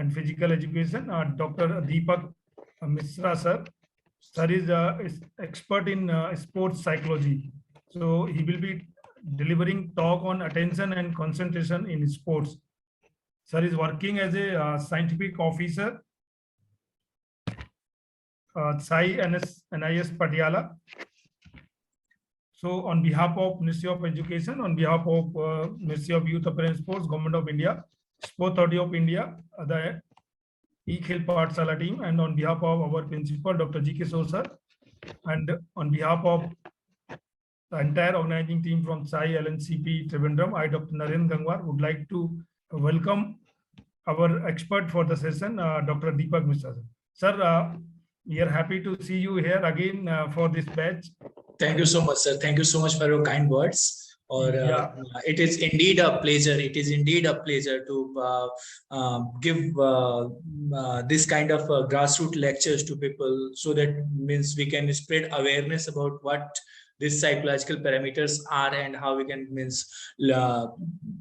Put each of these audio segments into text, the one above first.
and Physical Education, Dr. Deepak Misra, sir. Sir is expert in sports psychology. So he will be delivering talk on attention and concentration in sports. Sir is working as a scientific officer, SAI NIS Patiala. So on behalf of Ministry of Education, on behalf of Ministry of Youth Apparel and Sports, Government of India, Sport Authority of India, the eKhel Pathshala team, and on behalf of our principal, Dr. G.K. Sir, and on behalf of the entire organizing team from SAI LNCP Trivandrum, I, Dr. Naren Gangwar, would like to welcome our expert for the session, Dr. Deepak Misra. Sir, we are happy to see you here again for this batch. Thank you so much, sir. Thank you so much for your kind words. Or it is indeed a pleasure. It is indeed a pleasure to give this kind of grassroots lectures to people, so that means we can spread awareness about what these psychological parameters are and how we can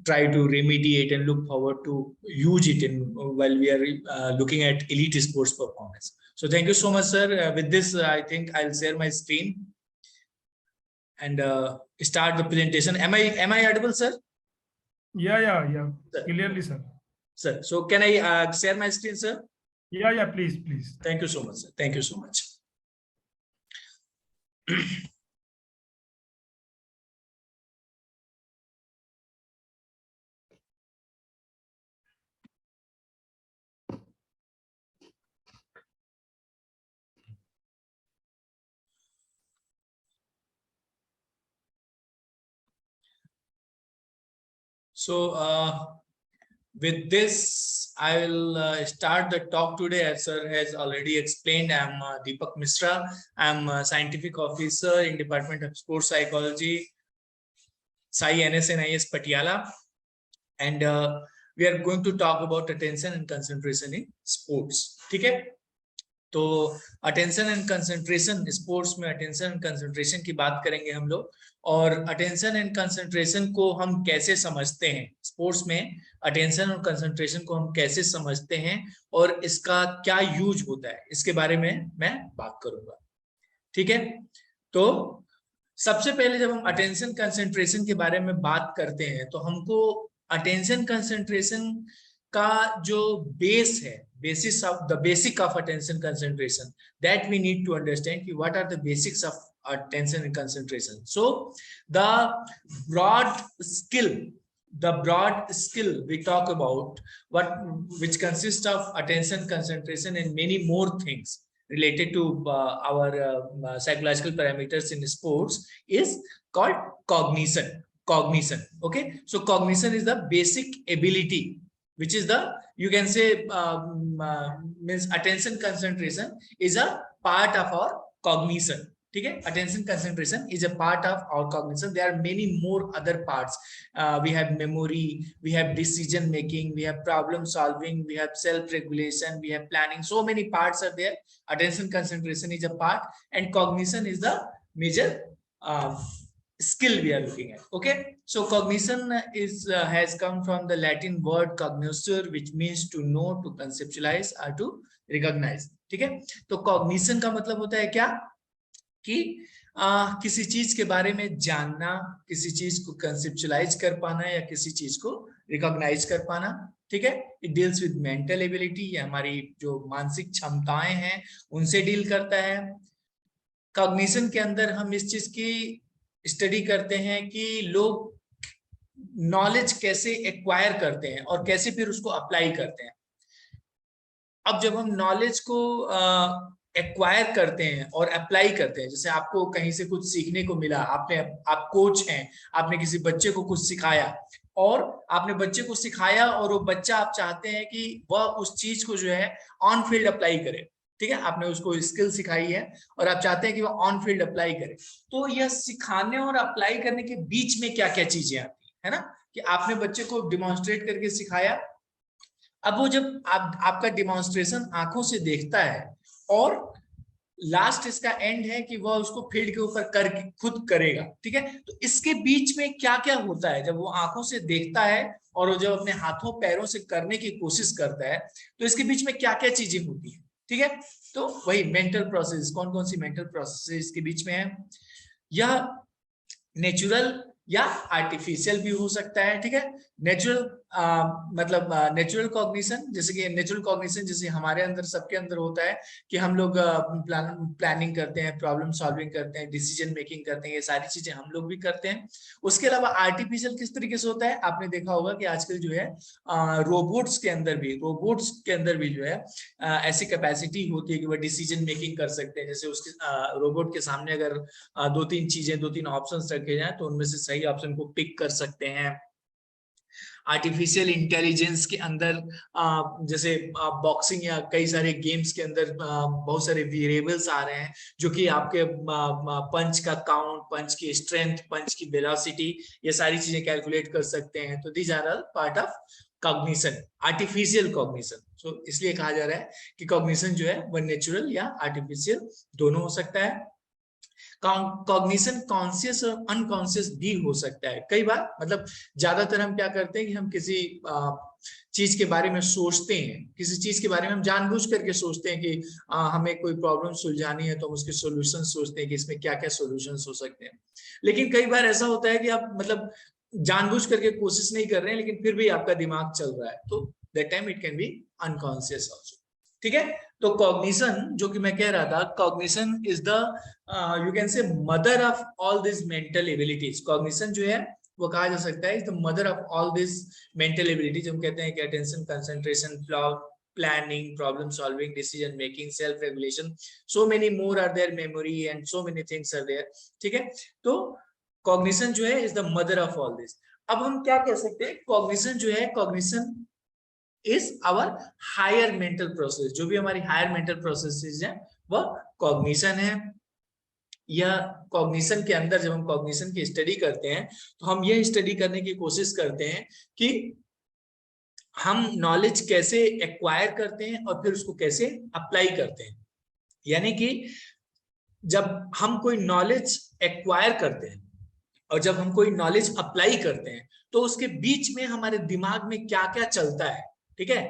try to remediate and look forward to use it in while we are looking at elite sports performance. So thank you so much, sir. With this, I think I'll share my screen and start the presentation. Am I audible, sir? Yeah. Sir. Clearly, sir. Sir, so can I share my screen, sir? Yeah, please. Thank you so much, sir. Thank you so much. So with this, I will start the talk today. As sir has already explained, I'm Deepak Misra. I'm a scientific officer in Department of Sports Psychology, SAI NIS Patiala, and we are going to talk about attention and concentration in sports. Okay? तो attention and concentration, sports में attention and concentration की बात करेंगे हम लोग, और attention and concentration को हम कैसे समझते हैं, स्पोर्ट्स में अटेंशन और कंसंट्रेशन को हम कैसे समझते हैं और इसका क्या यूज होता है, इसके बारे में मैं बात करूंगा। ठीक है, तो सबसे पहले जब हम अटेंशन कंसंट्रेशन के बारे में बात करते हैं तो हमको अटेंशन कंसंट्रेशन का जो बेस है, the basic of attention concentration, that we need to understand what are the basics of attention and concentration. So the broad skill we talk about, which consists of attention, concentration and many more things related to our psychological parameters in sports, is called cognition. Okay, so cognition is the basic ability, which is the, you can say, means attention concentration is a part of our cognition. Okay? Attention concentration is a part of our cognition. There are many more other parts. We have memory, we have decision making, we have problem solving, we have self-regulation, we have planning. So many parts are there. Attention concentration is a part, and cognition is the major skill we are looking at. Okay, so cognition is has come from the Latin word cognoscere, which means to know, to conceptualize or to recognize. ठीक है, तो cognition का मतलब होता है क्या, कि किसी चीज के बारे में जानना, किसी चीज को conceptualize कर पाना या किसी चीज को recognize कर पाना। ठीक है, it deals with mental ability, या हमारी जो मानसिक क्षमताएं हैं उनसे डील करता है। cognition के अंदर हम इस चीज की स्टडी करते हैं कि लोग नॉलेज कैसे एक्वायर करते हैं और कैसे फिर उसको अप्लाई करते हैं। अब जब हम नॉलेज को एक्वायर करते हैं और अप्लाई करते हैं, जैसे आपको कहीं से कुछ सीखने को मिला, आप कोच हैं, आपने किसी बच्चे को कुछ सिखाया और आपने बच्चे को सिखाया और वो बच्चा, आप चाहते हैं कि वह उस चीज को जो है ऑन फील्ड अप्लाई करे। ठीक है, आपने उसको स्किल सिखाई है और आप चाहते हैं कि वो ऑन फील्ड अप्लाई करे। तो यह सिखाने और अप्लाई करने के बीच में क्या क्या चीजें आती है ना, कि आपने बच्चे को डिमॉन्स्ट्रेट करके सिखाया। अब वो जब आपका डिमॉन्स्ट्रेशन आंखों से देखता है और लास्ट इसका एंड है कि वह उसको फील्ड के ऊपर कर खुद करेगा, ठीक है। तो इसके बीच में क्या क्या होता है, जब वो आंखों से देखता है और वो जब अपने हाथों पैरों से करने की कोशिश करता है, तो इसके बीच में क्या क्या चीजें होती है, ठीक है। तो वही मेंटल प्रोसेस, कौन कौन सी मेंटल प्रोसेस इसके बीच में है, यह नेचुरल या आर्टिफिशियल भी हो सकता है, ठीक है। नेचुरल मतलब नेचुरल कॉग्निशन, जैसे कि नेचुरल कॉग्निशन जैसे हमारे अंदर सबके अंदर होता है कि हम लोग प्लानिंग करते हैं, प्रॉब्लम सॉल्विंग करते हैं, डिसीजन मेकिंग करते हैं, ये सारी चीजें हम लोग भी करते हैं। उसके अलावा आर्टिफिशियल किस तरीके से होता है, आपने देखा होगा कि आजकल जो है रोबोट्स के अंदर भी जो है ऐसी कैपेसिटी होती है कि वह डिसीजन मेकिंग कर सकते हैं। जैसे उसके रोबोट के सामने अगर दो तीन ऑप्शंस रखे जाएं तो उनमें से सही ऑप्शन को पिक कर सकते हैं। आर्टिफिशियल इंटेलिजेंस के अंदर जैसे बॉक्सिंग या कई सारे गेम्स के अंदर बहुत सारे वेरिएबल्स आ रहे हैं जो कि आपके पंच का काउंट, पंच की स्ट्रेंथ, पंच की वेलोसिटी, ये सारी चीजें कैलकुलेट कर सकते हैं। तो these are all part of cognition, artificial cognition. So इसलिए कहा जा रहा है कि कॉग्निशन जो है वह नेचुरल या आर्टिफिशियल दोनों हो सकता है। कॉग्निशन कॉन्शियस और अनकॉन्शियस भी हो सकता है। कई बार मतलब ज्यादातर हम क्या करते हैं कि हम किसी चीज के बारे में सोचते हैं, किसी चीज के बारे में हम जानबूझ करके सोचते हैं कि हमें कोई प्रॉब्लम सुलझानी है तो हम उसके सॉल्यूशन सोचते हैं कि इसमें क्या क्या सॉल्यूशंस हो सकते हैं। लेकिन कई बार ऐसा होता है कि आप मतलब जानबूझ करके कोशिश नहीं कर रहे हैं लेकिन फिर भी आपका दिमाग चल रहा है, तो that time it can be unconscious also, ठीक है। तो कॉग्निशन जो कि मैं कह रहा था, cognition is the you can say mother of all this mental abilities. Cognition जो है वो कहा जा सकता है is the mother of all this mental abilities. हम कहते हैं कि attention, concentration, planning, problem solving, decision making, self regulation, so many more are there, memory and so many things are there, ठीक है। तो cognition जो है is the mother of all this। अब हम क्या कह सकते हैं, cognition जो है, cognition is our higher mental process। जो भी हमारी higher mental processes है वह cognition है। या कॉग्निशन के अंदर जब हम कॉग्निशन की स्टडी करते हैं तो हम यह स्टडी करने की कोशिश करते हैं कि हम नॉलेज कैसे एक्वायर करते हैं और फिर उसको कैसे अप्लाई करते हैं। यानी कि जब हम कोई नॉलेज एक्वायर करते हैं और जब हम कोई नॉलेज अप्लाई करते हैं तो उसके बीच में हमारे दिमाग में क्या क्या चलता है, ठीक है।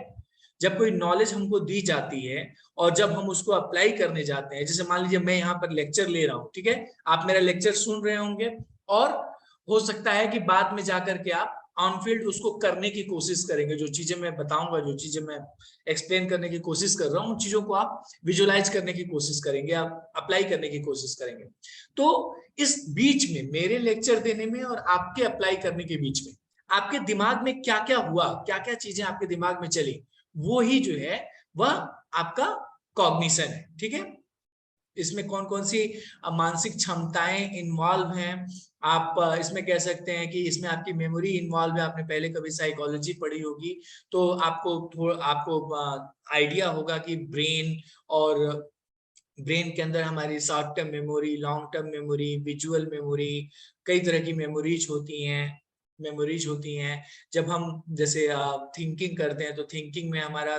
जब कोई नॉलेज हमको दी जाती है और जब हम उसको अप्लाई करने जाते हैं, जैसे मान लीजिए मैं यहाँ पर लेक्चर ले रहा हूं, ठीक है, आप मेरा लेक्चर सुन रहे होंगे और हो सकता है कि बाद में जाकर के आप ऑन फील्ड उसको करने की कोशिश करेंगे। जो चीजें मैं बताऊंगा, जो चीजें मैं एक्सप्लेन करने की कोशिश कर रहा हूँ, उन चीजों को आप विजुअलाइज करने की कोशिश करेंगे, आप अप्लाई करने की कोशिश करेंगे। तो इस बीच में, मेरे लेक्चर देने में और आपके अप्लाई करने के बीच में, आपके दिमाग में क्या क्या हुआ, क्या क्या चीजें आपके दिमाग में चली, वो ही जो है वह आपका कॉग्निशन है, ठीक है। इसमें कौन कौन सी मानसिक क्षमताएं इन्वॉल्व हैं, आप इसमें कह सकते हैं कि इसमें आपकी मेमोरी इन्वॉल्व है। आपने पहले कभी साइकोलॉजी पढ़ी होगी तो आपको आइडिया होगा कि ब्रेन के अंदर हमारी short term memory, long term memory, visual memory, कई तरह की मेमोरीज होती हैं। जब हम जैसे थिंकिंग करते हैं तो थिंकिंग में हमारा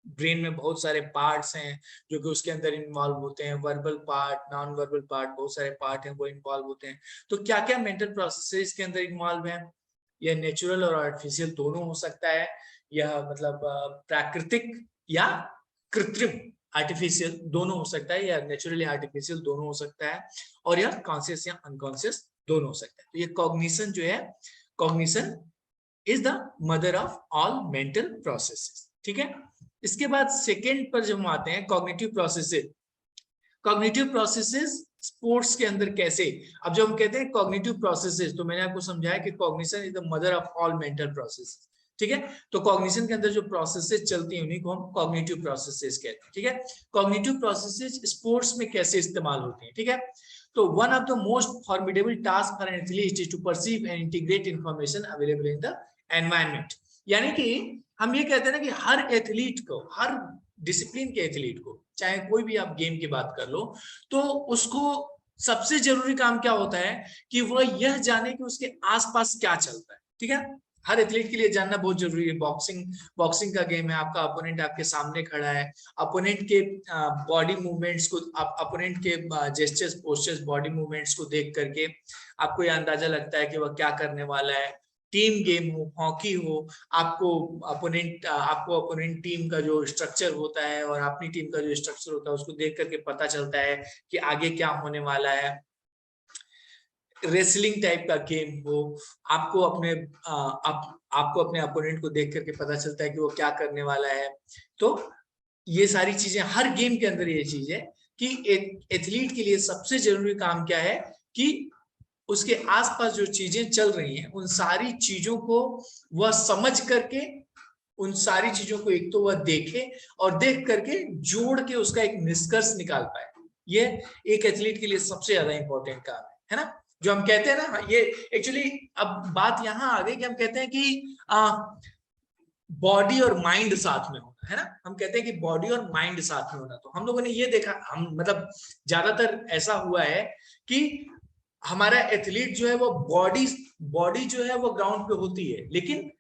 ब्रेन में बहुत सारे पार्ट्स हैं जो कि उसके अंदर इन्वॉल्व होते हैं, verbal part, non verbal part, बहुत सारे पार्ट हैं वो इन्वॉल्व होते हैं। तो क्या क्या मेंटल प्रोसेसेस के अंदर इन्वॉल्व है, यह नेचुरल और आर्टिफिशियल दोनों हो सकता है। यह मतलब प्राकृतिक या कृत्रिम, आर्टिफिशियल दोनों हो सकता है, या नेचुरल या आर्टिफिशियल दोनों हो सकता है, और यह कॉन्शियस या अनकॉन्शियस दोनों हो सकता है। तो ये कॉग्निशन जो है, cognition is the mother of all mental processes, ठीक है। इसके बाद सेकेंड पर जब हम आते हैं, cognitive processes. Cognitive processes sports के अंदर कैसे, अब जब हम कहते हैं कॉग्निटिव प्रोसेसेस तो मैंने आपको समझाया कि cognition is the mother of all mental process, ठीक है। तो कॉग्निशन के अंदर जो प्रोसेसेस चलती हैं उन्हीं को हम कॉग्निटिव प्रोसेसेस कहते हैं, ठीक है। कॉग्निटिव प्रोसेसेस स्पोर्ट्स में कैसे इस्तेमाल होती हैं, ठीक है। तो one of the most formidable task for an athlete is to perceive and integrate information available in the environment. यानी कि हम ये कहते हैं ना कि हर एथलीट को, हर डिसिप्लिन के एथलीट को, चाहे कोई भी आप गेम की बात कर लो, तो उसको सबसे जरूरी काम क्या होता है कि वह यह जाने कि उसके आसपास क्या चलता है, ठीक है। हर एथलीट के लिए जानना बहुत जरूरी है। बॉक्सिंग का गेम है, आपका अपोनेंट आपके सामने खड़ा है, अपोनेंट के बॉडी मूवमेंट्स को, अपोनेंट के जेस्चर्स, पोस्चर्स, बॉडी मूवमेंट्स को देख करके आपको यह अंदाजा लगता है कि वह क्या करने वाला है। टीम गेम हो, हॉकी हो, आपको अपोनेंट टीम का जो स्ट्रक्चर होता है और अपनी टीम का जो स्ट्रक्चर होता है उसको देख करके पता चलता है कि आगे क्या होने वाला है। रेसलिंग टाइप का गेम हो, आपको अपने अपोनेंट को देख करके पता चलता है कि वो क्या करने वाला है। तो ये सारी चीजें हर गेम के अंदर, ये चीज है कि एक एथलीट के लिए सबसे जरूरी काम क्या है कि उसके आसपास जो चीजें चल रही हैं उन सारी चीजों को वह समझ करके, उन सारी चीजों को एक तो वह देखे और देख करके जोड़ के उसका एक निष्कर्ष निकाल पाए। ये एक एथलीट के लिए सबसे ज्यादा इंपॉर्टेंट काम है ना। जो हम कहते हैं ना, ये एक्चुअली अब बात यहां आ गई कि हम कहते हैं कि बॉडी और माइंड साथ में होना, है ना। हम कहते हैं कि बॉडी और माइंड साथ में होना। तो हम लोगों ने ये देखा, हम मतलब ज्यादातर ऐसा हुआ है कि हमारा एथलीट जो है वो बॉडी जो है वो ग्राउंड पे होती है, लेकिन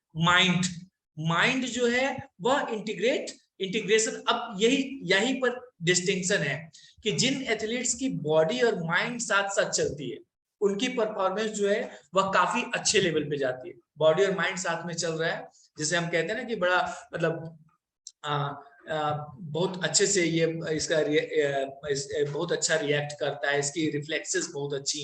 माइंड जो है वह इंटीग्रेशन। अब यही पर डिस्टिंक्शन है कि जिन एथलीट्स की बॉडी और माइंड साथ साथ चलती है उनकी परफॉर्मेंस जो है वह काफी अच्छे लेवल पे जाती है। बॉडी और माइंड साथ में चल रहा है, जैसे हम कहते हैं ना कि बड़ा मतलब बहुत अच्छे से ये इसका बहुत अच्छा रिएक्ट करता है, इसकी रिफ्लेक्सेस बहुत अच्छी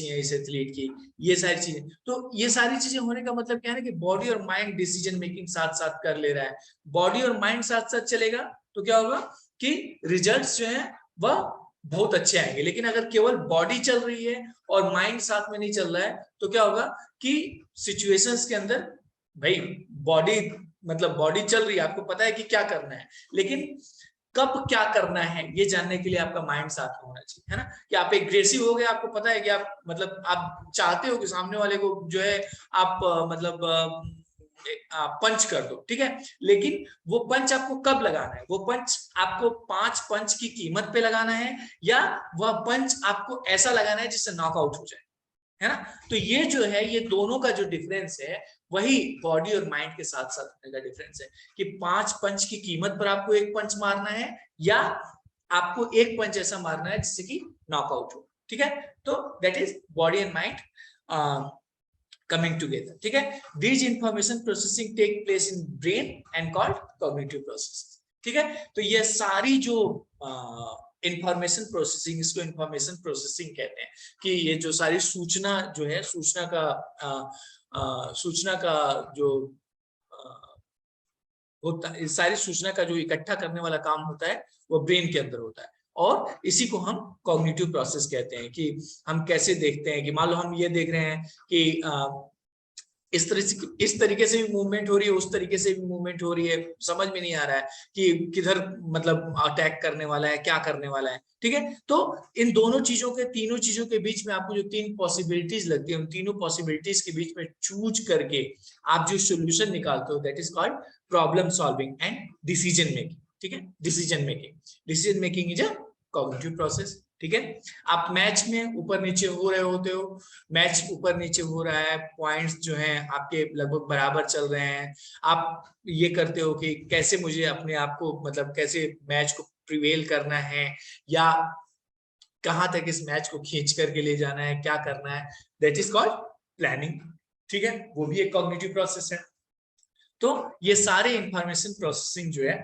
हैं इस एथलीट की, ये सारी चीजें। तो ये सारी चीजें होने का मतलब क्या है कि बॉडी और माइंड डिसीजन मेकिंग साथ साथ कर ले रहा है। बॉडी और माइंड साथ साथ चलेगा तो क्या होगा कि रिजल्ट्स जो है वह बहुत अच्छे आएंगे। लेकिन अगर केवल बॉडी चल रही है और माइंड साथ में नहीं चल रहा है तो क्या होगा कि सिचुएशंस के अंदर, भाई बॉडी चल रही है, आपको पता है कि क्या करना है, लेकिन कब क्या करना है ये जानने के लिए आपका माइंड साथ में होना चाहिए, है ना। कि आप एग्रेसिव हो गए, आपको पता है कि आप चाहते हो कि सामने वाले को जो है आप पंच कर दो, ठीक है, लेकिन वो पंच आपको कब लगाना है, वो पंच आपको 5 पंच की कीमत पे लगाना है या वह पंच आपको ऐसा लगाना है जिससे नॉकआउट हो जाए, है ना। तो ये जो है, ये दोनों का जो डिफरेंस है वही बॉडी और माइंड के साथ साथ होने का डिफरेंस है कि 5 पंच की कीमत पर आपको एक पंच मारना है या आपको एक पंच ऐसा मारना है जिससे कि नॉकआउट हो, ठीक है। तो that is body and mind coming together, ठीक है। These information processing take place in brain and called cognitive process, ठीक है। तो ये सारी जो इंफॉर्मेशन प्रोसेसिंग, इसको इंफॉर्मेशन प्रोसेसिंग कहते हैं कि ये जो सारी सूचना जो है, सूचना का जो होता है, सारी सूचना का जो इकट्ठा करने वाला काम होता है वो ब्रेन के अंदर होता है और इसी को हम कॉग्निटिव प्रोसेस कहते हैं। कि हम कैसे देखते हैं कि मान लो हम ये देख रहे हैं कि इस तरीके से भी मूवमेंट हो रही है, उस तरीके से भी मूवमेंट हो रही है, समझ में नहीं आ रहा है कि किधर मतलब अटैक करने वाला है, क्या करने वाला है, ठीक है। तो इन दोनों चीजों के, तीनों चीजों के बीच में आपको जो 3 पॉसिबिलिटीज लगती है, उन तीनों पॉसिबिलिटीज के बीच में चूज करके आप जो सोल्यूशन निकालते हो, that is called problem solving and decision making, ठीक है। Decision making is a cognitive process, ठीक है। आप मैच में ऊपर नीचे हो रहे होते हो, मैच ऊपर नीचे हो रहा है, पॉइंट्स जो हैं आपके लगभग बराबर चल रहे हैं, आप ये करते हो कि कैसे मुझे अपने आप को मतलब कैसे मैच को प्रिवेल करना है या कहां तक इस मैच को खींच करके ले जाना है, क्या करना है, दैट इज कॉल्ड प्लानिंग, ठीक है। वो भी एक कॉग्निटिव प्रोसेस है। तो ये सारे इंफॉर्मेशन प्रोसेसिंग जो है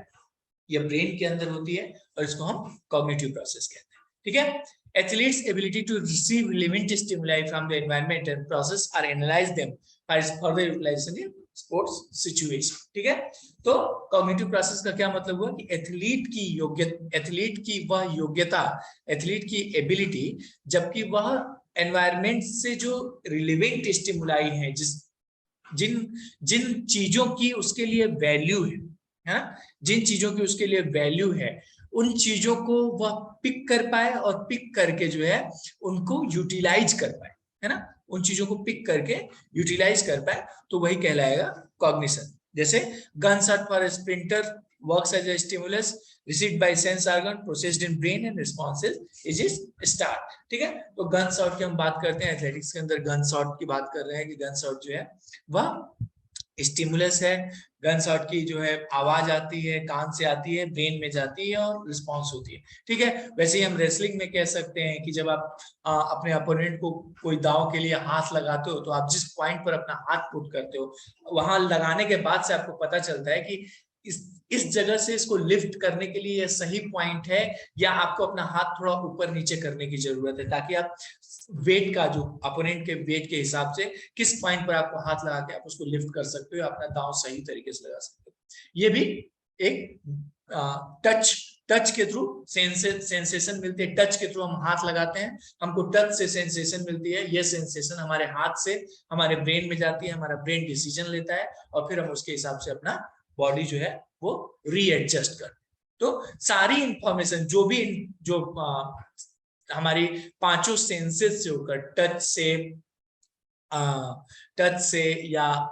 ये ब्रेन के अंदर होती है और इसको हम कॉग्निटिव प्रोसेस कहते हैं, ठीक है। Athletes' ability to receive relevant stimuli from the environment and process or analyze them for further utilization in sports situation, ठीक है। तो कॉग्निटिव प्रोसेस का क्या मतलब हुआ कि एथलीट की एबिलिटी, जबकि वह एनवायरमेंट से जो रिलेवेंट स्टिमुलाई है, जिन चीजों की उसके लिए वैल्यू है, जिन चीजों की उसके लिए वैल्यू है, उन चीजों को वह पिक कर पाए और पिक करके जो है उनको यूटिलाइज कर पाए, है ना। उन चीजों को पिक करके यूटिलाइज कर पाए तो वही कहलाएगा कॉग्निशन। जैसे gun shot for sprinter works as a stimulus received by sense organ, processed in brain and responses is start. ठीक है, तो गन शॉट की हम बात करते हैं, एथलेटिक्स के अंदर गन शॉट की बात कर रहे हैं कि गन शॉट जो है वह स्टिमुलस है। गन शॉट की जो है आवाज आती है, कान से आती है, ब्रेन में जाती है और रिस्पॉन्स होती है। ठीक है, वैसे ही हम रेसलिंग में कह सकते हैं कि जब आप अपने अपोनेंट को कोई दांव के लिए हाथ लगाते हो, तो आप जिस पॉइंट पर अपना हाथ पुट करते हो, वहां लगाने के बाद से आपको पता चलता है कि इस जगह से इसको लिफ्ट करने के लिए यह सही पॉइंट है, या आपको अपना हाथ थोड़ा ऊपर नीचे करने की जरूरत है, ताकि आप वेट का, जो अपोनेंट के वेट के हिसाब से किस पॉइंट पर आपको हाथ लगा के आप उसको लिफ्ट कर सकते हो, अपना दांव सही तरीके से लगा सकते हो। ये भी एक टच के थ्रू सेंसेशन मिलती है। टच के थ्रू हम हाथ लगाते हैं, हमको टच से सेंसेशन मिलती है। ये सेंसेशन हमारे हाथ से हमारे ब्रेन में जाती है, हमारा ब्रेन डिसीजन लेता है और फिर हम उसके हिसाब से अपना बॉडी जो है वो रीएडजस्ट कर। तो सारी इंफॉर्मेशन जो हमारी पांचों सेंसेस से होकर, टच से या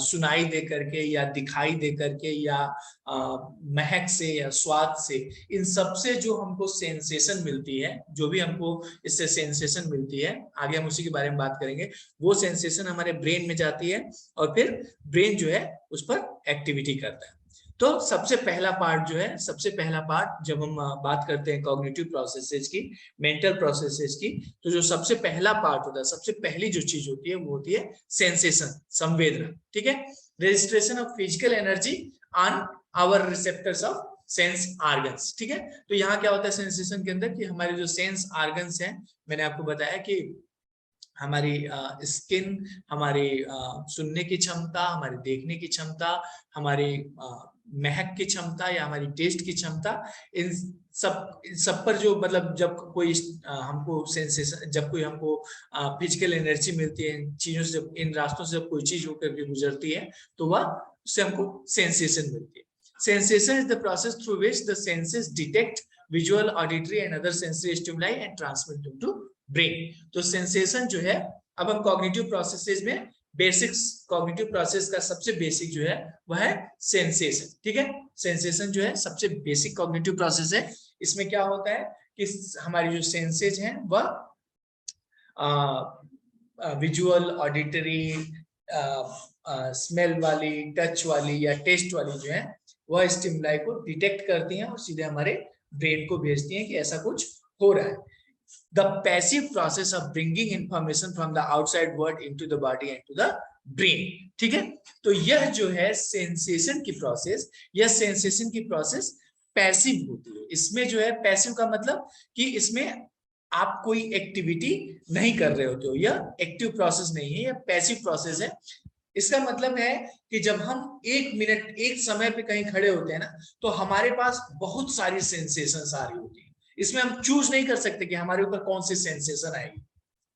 सुनाई दे करके या दिखाई दे करके या महक से या स्वाद से, इन सब से जो हमको सेंसेशन मिलती है, जो भी हमको इससे सेंसेशन मिलती है, आगे हम उसी के बारे में बात करेंगे, वो सेंसेशन हमारे ब्रेन में जाती है और फिर ब्रेन जो है उस पर एक्टिविटी करता है। तो सबसे पहला पार्ट जो है, सबसे पहला पार्ट जब हम बात करते हैं कॉग्निटिव प्रोसेसेस की, मेंटल प्रोसेसेस की, तो जो सबसे पहला पार्ट होता है, सबसे पहली जो चीज होती है वो होती है सेंसेशन, संवेदना। ठीक है, registration of physical energy on our receptors of sense organs. ठीक है, तो यहाँ क्या होता है सेंसेशन के अंदर कि हमारे जो सेंस ऑर्गन्स हैं, मैंने आपको बताया कि हमारी स्किन, हमारी सुनने की क्षमता, हमारी देखने की क्षमता, हमारी महक की क्षमता या हमारी टेस्ट की क्षमता, इन सब पर जो, मतलब जब कोई हमको सेंसेशन, जब कोई हमको फिजिकल एनर्जी मिलती है, इन चीजों से, इन रास्तों से जब कोई चीज होकर के गुजरती है, तो वह उससे हमको सेंसेशन मिलती है। Sensation is the process through which the senses detect visual, auditory and other sensory stimuli and transmit them to brain. तो सेंसेशन जो है, अब हम कॉग्निटिव प्रोसेसेस में बेसिक्स, कॉग्निटिव प्रोसेस का सबसे बेसिक जो है वह है सेंसेशन। ठीक है, सेंसेशन जो है सबसे बेसिक कॉग्निटिव प्रोसेस है। इसमें क्या होता है कि हमारी जो सेंसेज हैं वह विजुअल, ऑडिटरी, स्मेल वाली, टच वाली या टेस्ट वाली जो है वह स्टिमुलाई को डिटेक्ट करती हैं और सीधे हमारे ब्रेन को भेजती हैं कि ऐसा कुछ हो रहा है। The passive process of bringing information from the outside world into the body and to the brain. ठीक है, तो यह जो है सेंसेशन की प्रोसेस, यह सेंसेशन की प्रोसेस पैसिव होती है। इसमें जो है, पैसिव का मतलब कि इसमें आप कोई एक्टिविटी नहीं कर रहे होते हो, यह एक्टिव प्रोसेस नहीं है, यह पैसिव प्रोसेस है। इसका मतलब है कि जब हम एक मिनट, एक समय पे कहीं खड़े होते हैं ना, तो हमारे पास बहुत सारी सेंसेशंस आ रही होती है। इसमें हम चूज नहीं कर सकते कि हमारे ऊपर कौन सी सेंसेशन आएगी।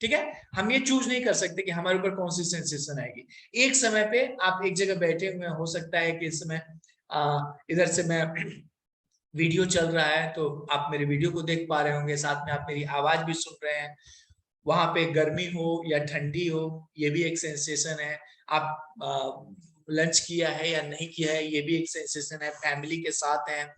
ठीक है, हम ये चूज नहीं कर सकते कि हमारे ऊपर कौन सी सेंसेशन आएगी। एक समय पे आप एक जगह बैठे हुए, हो सकता है कि इस समय इधर से मैं वीडियो चल रहा है तो आप मेरे वीडियो को देख पा रहे होंगे, साथ में आप मेरी आवाज भी सुन रहे हैं। वहां पे गर्मी हो या ठंडी हो, ये भी एक सेंसेशन है। आप लंच किया है या नहीं किया है, ये भी एक सेंसेशन है। फैमिली के साथ है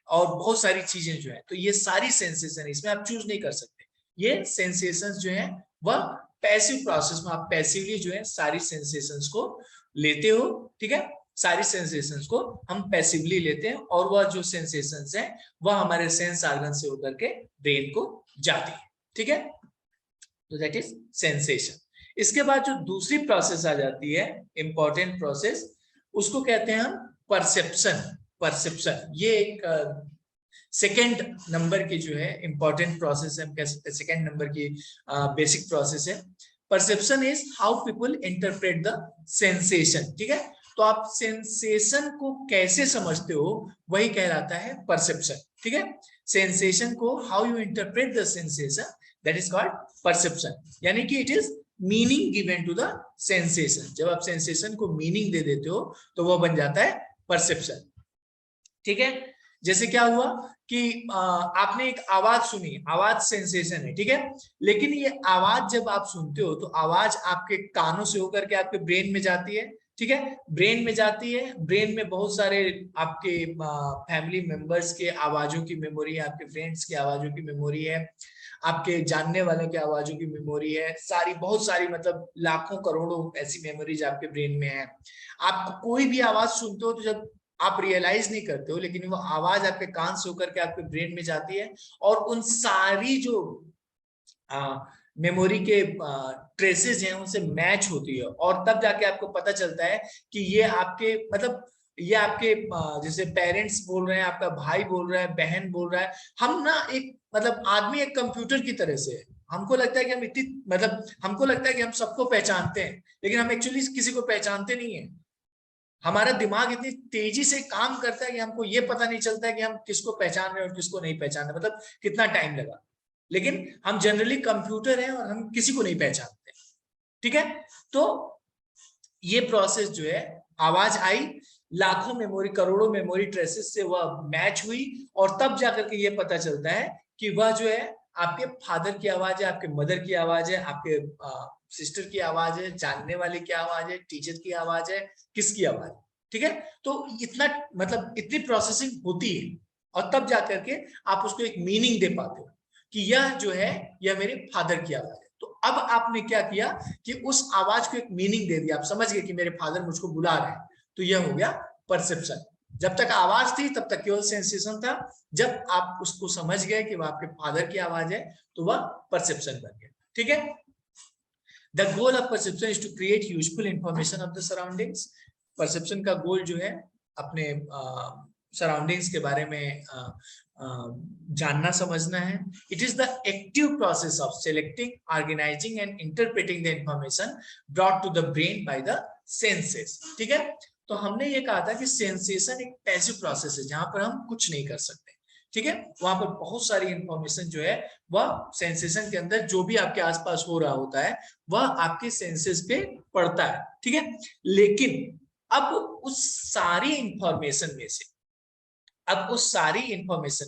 और बहुत सारी चीजें जो है, तो ये सारी सेंसेशन, इसमें आप चूज नहीं कर सकते। ये सेंसेशंस जो है वह पैसिव प्रोसेस में आप पैसिवली जो है सारी सेंसेशंस को लेते हो। ठीक है, सारी सेंसेशंस को हम पैसिवली लेते हैं और वह जो सेंसेशंस है वह हमारे सेंस ऑर्गन से होकर के ब्रेन को जाती है। ठीक है, तो दैट इज सेंसेशन। इसके बाद जो दूसरी प्रोसेस आ जाती है, इंपॉर्टेंट प्रोसेस, उसको कहते हैं हम परसेप्शन। परसेप्शन ये एक सेकेंड नंबर की जो है इंपॉर्टेंट प्रोसेस है, हम कह सकते हैं सेकेंड नंबर की बेसिक प्रोसेस है। Perception is how people interpret the sensation. ठीक है, तो आप सेंसेशन को कैसे समझते हो, वही कहलाता है परसेप्शन। ठीक है, सेंसेशन को how you interpret the sensation, that is called perception. यानी कि it is meaning given to the sensation. जब आप सेंसेशन को मीनिंग दे देते हो तो वह बन जाता है परसेप्शन। ठीक है, जैसे क्या हुआ कि आपने एक आवाज सुनी, आवाज सेंसेशन है। ठीक है, लेकिन ये आवाज जब आप सुनते हो तो आवाज आपके कानों से होकर के आपके ब्रेन में जाती है। ठीक है, ब्रेन में जाती है, ब्रेन में बहुत सारे आपके फैमिली मेंबर्स के आवाजों की मेमोरी है, आपके फ्रेंड्स की आवाजों की मेमोरी है, आपके जानने वालों के आवाजों की मेमोरी है, सारी बहुत सारी मतलब लाखों करोड़ों ऐसी मेमोरीज आपके ब्रेन में है। आप कोई भी आवाज सुनते हो तो जब आप रियलाइज नहीं करते हो, लेकिन वो आवाज आपके कान से होकर के आपके ब्रेन में जाती है और उन सारी जो मेमोरी के ट्रेसेस हैं उनसे मैच होती है, और तब जाके आपको पता चलता है कि ये आपके मतलब ये आपके जैसे पेरेंट्स बोल रहे हैं, आपका भाई बोल रहा है, बहन बोल रहा है। हम ना एक मतलब आदमी एक कंप्यूटर की तरह से है। हमको लगता है कि हम इतनी मतलब हमको लगता है कि हम सबको पहचानते हैं, लेकिन हम एक्चुअली किसी को पहचानते नहीं है। हमारा दिमाग इतनी तेजी से काम करता है कि हमको ये पता नहीं चलता है कि हम किसको पहचान रहे हैं और किसको नहीं पहचान रहे, मतलब कितना टाइम लगा। लेकिन हम जनरली कंप्यूटर हैं और हम किसी को नहीं पहचानते, ठीक है। तो ये प्रोसेस जो है, आवाज आई, लाखों मेमोरी करोड़ों मेमोरी ट्रेसेस से वह मैच हुई, और तब जाकर के ये पता चलता है कि वह जो है आपके फादर की आवाज है, आपके मदर की आवाज है, आपके सिस्टर की आवाज है, जानने वाले की आवाज है, टीचर की आवाज है, किसकी आवाज, ठीक है। तो इतना मतलब इतनी प्रोसेसिंग होती है, और तब जाकर के आप उसको एक मीनिंग दे पाते हो कि यह जो है यह मेरे फादर की आवाज है। तो अब आपने क्या किया कि उस आवाज को एक मीनिंग दे दिया, आप समझ गए कि मेरे फादर मुझको बुला रहे हैं, तो यह हो गया परसेप्शन। जब तक आवाज थी तब तक केवल सेंसेशन था, जब आप उसको समझ गए कि वह आपके फादर की आवाज है तो वह परसेप्शन बन गया, ठीक है। The goal of perception is to create useful information of the surroundings. Perception का गोल जो है अपने सराउंडिंग्स के बारे में जानना समझना है। It is the active process of selecting, organising and interpreting the information brought to the brain by the senses, ठीक है। तो हमने ये कहा था कि सेंसेशन एक पैसिव प्रोसेस है जहां पर हम कुछ नहीं कर सकते, ठीक है। वहां पर बहुत सारी इंफॉर्मेशन जो है वह सेंसेशन के अंदर जो भी आपके आसपास हो रहा होता है वह आपके सेंसेस पे पड़ता है, ठीक है। लेकिन अब उस सारी इंफॉर्मेशन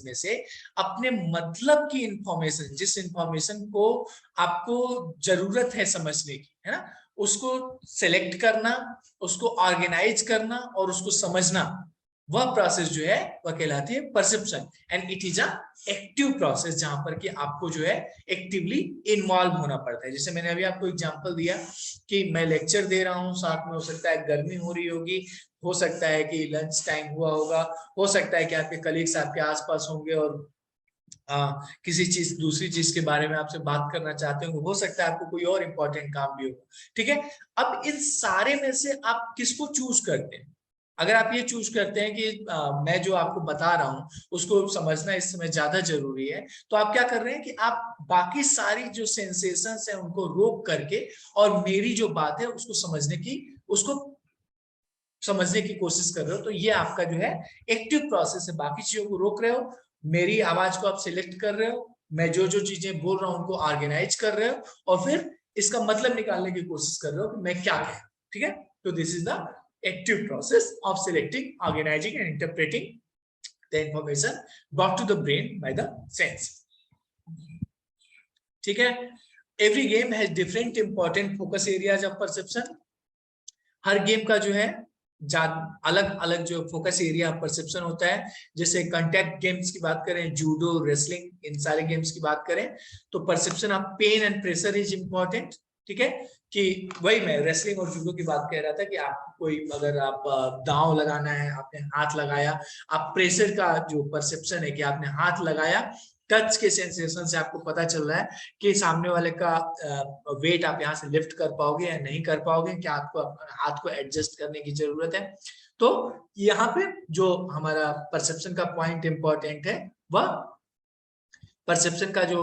में से अपने मतलब की इंफॉर्मेशन, जिस इंफॉर्मेशन को आपको जरूरत है समझने की, है ना, उसको सेलेक्ट करना, उसको ऑर्गेनाइज करना और उसको समझना, वह प्रोसेस जो है वह कहलाती है perception. And it is a active process जहां पर कि आपको जो है एक्टिवली इन्वॉल्व होना पड़ता है। जैसे मैंने अभी आपको एग्जांपल दिया कि मैं लेक्चर दे रहा हूं, साथ में हो सकता है गर्मी हो रही होगी, हो सकता है कि लंच टाइम हुआ होगा, हो सकता है कि आपके कलीग्स आपके आसपास होंगे और किसी चीज दूसरी चीज के बारे में आपसे बात करना चाहते होंगे, हो सकता है आपको कोई और इंपॉर्टेंट काम भी होगा, ठीक है। अब इन सारे में से आप किसको चूज करते हैं? अगर आप ये चूज करते हैं कि मैं जो आपको बता रहा हूं उसको समझना इस समय ज्यादा जरूरी है, तो आप क्या कर रहे हैं कि आप बाकी सारी जो सेंसेशंस है उनको रोक करके और मेरी जो बात है उसको समझने की कोशिश कर रहे हो। तो ये आपका जो है एक्टिव प्रोसेस है, बाकी चीजों को रोक रहे हो, मेरी आवाज को आप सिलेक्ट कर रहे हो, मैं जो जो चीजें बोल रहा हूं उनको ऑर्गेनाइज कर रहे हो, और फिर इसका मतलब निकालने की कोशिश कर रहे हो कि मैं क्या कह, ठीक है। तो this is the active process of selecting, organising and interpreting the information brought to the brain by the sense, ठीक है। Every game has different important focus areas of perception. हर गेम का जो है अलग अलग जो फोकस एरिया परसेप्शन होता है। जैसे कांटेक्ट गेम्स की बात करें, जूडो, रेसलिंग, इन सारे गेम्स की बात करें तो perception of pain and pressure is important, ठीक है। कि वही मैं रेसलिंग और जूडो की बात कह रहा था कि आप कोई अगर आप दांव लगाना है, आपने हाथ लगाया, आप प्रेशर का जो परसेप्शन है कि आपने हाथ लगाया, टच के सेंसेशन से आपको पता चल रहा है कि सामने वाले का वेट आप यहाँ से लिफ्ट कर पाओगे या नहीं कर पाओगे, क्या आपको हाथ को एडजस्ट करने की जरूरत है। तो यहाँ पे जो हमारा परसेप्शन का पॉइंट इंपॉर्टेंट है वह परसेप्शन का जो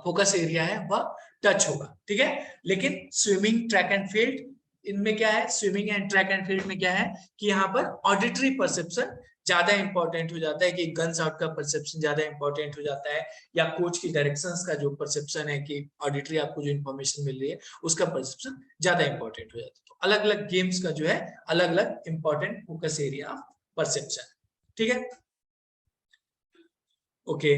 फोकस एरिया है वह टच होगा, ठीक है। लेकिन स्विमिंग, ट्रैक एंड फील्ड, इनमें क्या है, swimming and track and field में क्या है कि यहाँ पर ऑडिटरी परसेप्शन ज्यादा इंपॉर्टेंट हो जाता है, कि गन्स आउट का परसेप्शन ज्यादा इंपॉर्टेंट हो जाता है, या कोच की डायरेक्शंस का जो परसेप्शन है कि ऑडिटरी आपको जो इंफॉर्मेशन मिल रही है उसका परसेप्शन ज्यादा इंपॉर्टेंट हो जाता है। तो अलग अलग गेम्स का जो है अलग अलग important focus area of perception, ठीक है। ओके,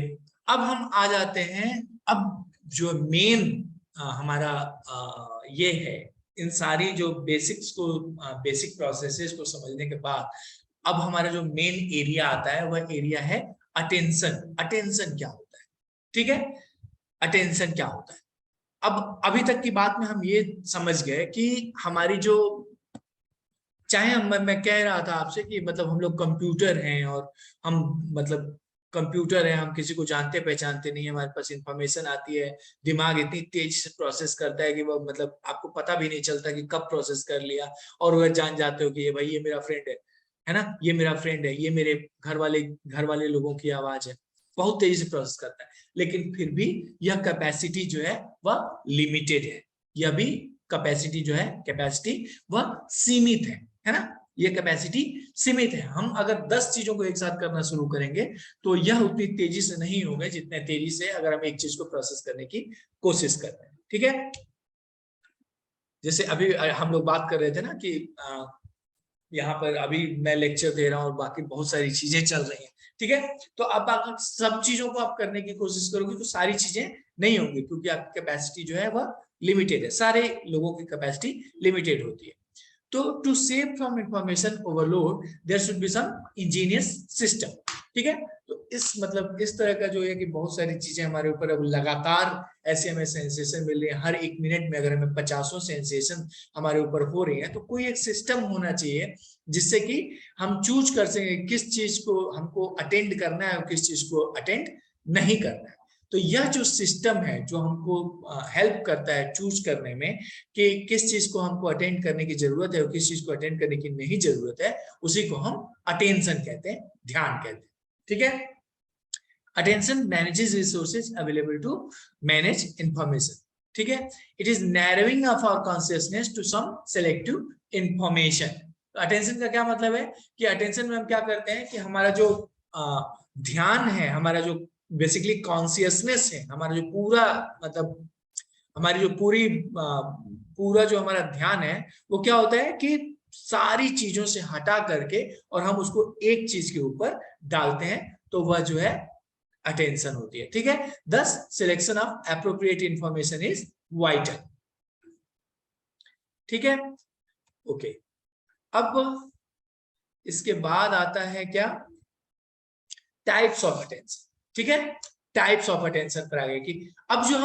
अब हम आ जाते हैं, अब जो मेन हमारा ये है इन सारी जो बेसिक प्रोसेसेस को समझने के बाद अब हमारा जो मेन एरिया आता है वह एरिया है अटेंशन। अटेंशन क्या होता है, ठीक है, अटेंशन क्या होता है। अब अभी तक की बात में हम ये समझ गए कि हमारी जो, चाहे मैं कह रहा था आपसे कि मतलब हम लोग कंप्यूटर हैं और हम मतलब कंप्यूटर है, हम किसी को जानते पहचानते नहीं, हमारे पास इंफॉर्मेशन आती है, दिमाग इतनी तेज से प्रोसेस करता है कि वो मतलब आपको पता भी नहीं चलता कि कब प्रोसेस कर लिया, और वह जान जाते हो कि ये भाई ये मेरा फ्रेंड है ना, ये मेरा फ्रेंड है, ये मेरे घर वाले लोगों की आवाज है। बहुत तेजी से प्रोसेस करता है, लेकिन फिर भी यह कैपेसिटी जो है वह लिमिटेड है। यह भी कैपेसिटी जो है, कैपेसिटी वह सीमित है ना, ये कैपेसिटी सीमित है। हम अगर 10 चीजों को एक साथ करना शुरू करेंगे तो यह उतनी तेजी से नहीं होगा जितने तेजी से अगर हम एक चीज को प्रोसेस करने की कोशिश कर रहे हैं, ठीक है। जैसे अभी हम लोग बात कर रहे थे ना कि यहाँ पर अभी मैं लेक्चर दे रहा हूँ और बाकी बहुत सारी चीजें चल रही हैं, ठीक है। तो अब अगर सब चीजों को आप करने की कोशिश करोगे तो सारी चीजें नहीं होंगी, क्योंकि आपकी कैपेसिटी जो है वह लिमिटेड है, सारे लोगों की कैपेसिटी लिमिटेड होती है। तो to save from information overload there should be some ingenious system, ठीक है। तो इस तरह का जो है कि बहुत सारी चीजें हमारे ऊपर अब लगातार ऐसे हमें सेंसेशन मिल रही है, हर एक मिनट में अगर हमें 50 सेंसेशन हमारे ऊपर हो रही है, तो कोई एक सिस्टम होना चाहिए जिससे कि हम चूज कर सके किस चीज को हमको अटेंड करना है और किस चीज को अटेंड नहीं करना है। तो यह जो सिस्टम है जो हमको हेल्प करता है चूज करने में कि किस चीज को हमको अटेंड करने की जरूरत है और किस चीज को अटेंड करने की नहीं जरूरत है, उसी को हम अटेंशन कहते हैं, ध्यान कहते हैं, ठीक है। Attention manages resources available to manage information, ठीक है। It is narrowing of our consciousness to some selective information. Attention का क्या मतलब है कि अटेंशन में हम क्या करते हैं कि हमारा जो ध्यान है, हमारा जो बेसिकली कॉन्शियसनेस है, हमारा जो पूरा मतलब हमारी जो पूरा जो हमारा ध्यान है वो क्या होता है कि सारी चीजों से हटा करके और हम उसको एक चीज के ऊपर डालते हैं, तो वह जो है अटेंशन होती है, ठीक है। दस selection of appropriate information is vital, ठीक है, ओके। अब इसके बाद आता है क्या, टाइप्स ऑफ अटेंशन, ठीक है। टाइप्स ऑफ अटेंशन पर आ गए कि अब जो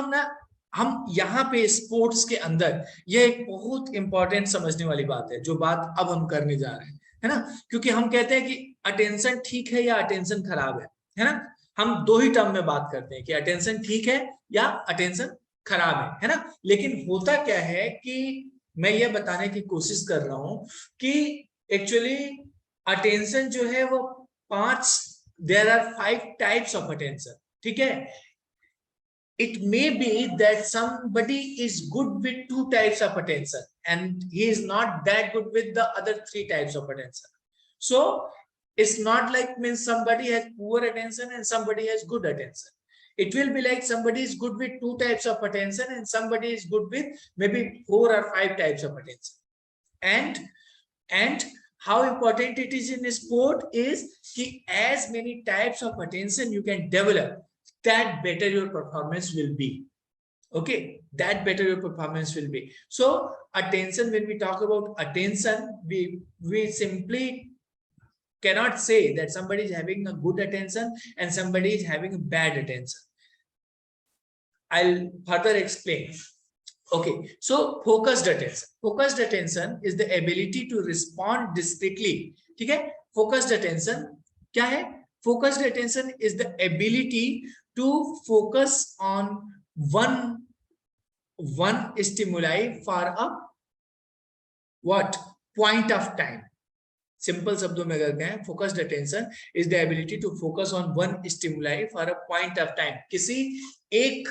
हम यहाँ पे स्पोर्ट्स के अंदर यह एक बहुत इंपॉर्टेंट समझने वाली बात है, जो बात अब हम करने जा रहे हैं, है ना। क्योंकि हम कहते हैं कि अटेंशन ठीक है या अटेंशन खराब है ना। हम दो ही टर्म में बात करते हैं कि अटेंशन ठीक है या अटेंशन खराब है ना। लेकिन होता क्या है कि मैं ये बताने की कोशिश कर रहा हूं कि एक्चुअली अटेंशन जो है वो 5, there are 5 types of attention, ठीक है। It may be that somebody is good with 2 types of attention and he is not that good with the other 3 types of attention. So it's not like means somebody has poor attention and somebody has good attention. It will be like somebody is good with 2 types of attention and somebody is good with maybe 4 or 5 types of attention. And how important it is in sport is कि as many types of attention you can develop, that better your performance will be, okay, that better your performance will be. So attention, when we talk about attention, we simply cannot say that somebody is having a good attention and somebody is having a bad attention. I'll further explain. Okay, so focused attention. Focused attention is the ability to respond discretely. ठीक है, focused attention क्या है? Focused attention is the ability to focus on one stimuli for a what point of time. Simple शब्दों में अगर कहें, focused attention is the ability to focus on one stimuli for a point of time. किसी एक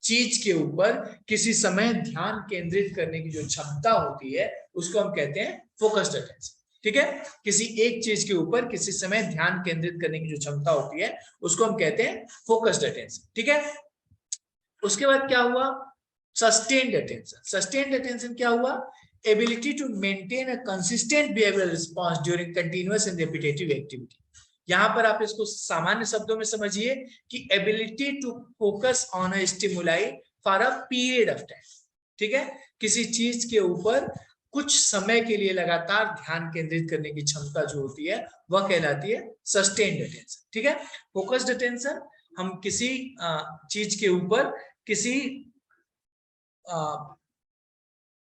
चीज के ऊपर किसी समय ध्यान केंद्रित करने की जो क्षमता होती है उसको हम कहते हैं फोकस्ड अटेंशन, ठीक है। किसी एक चीज के ऊपर किसी समय ध्यान केंद्रित करने की जो क्षमता होती है उसको हम कहते हैं फोकस्ड अटेंशन, ठीक है। उसके बाद क्या हुआ, सस्टेन्ड अटेंशन। सस्टेन्ड अटेंशन क्या हुआ, ability to maintain a consistent behavioral response during continuous and repetitive activity. यहां पर आप इसको सामान्य शब्दों में समझिए कि ability to focus on a stimuli for a period of time, ठीक है, किसी चीज के ऊपर कुछ समय के लिए लगातार ध्यान केंद्रित करने की क्षमता जो होती है वह कहलाती है सस्टेन्ड अटेंशन। ठीक है, फोकस्ड अटेंशन हम किसी चीज के ऊपर किसी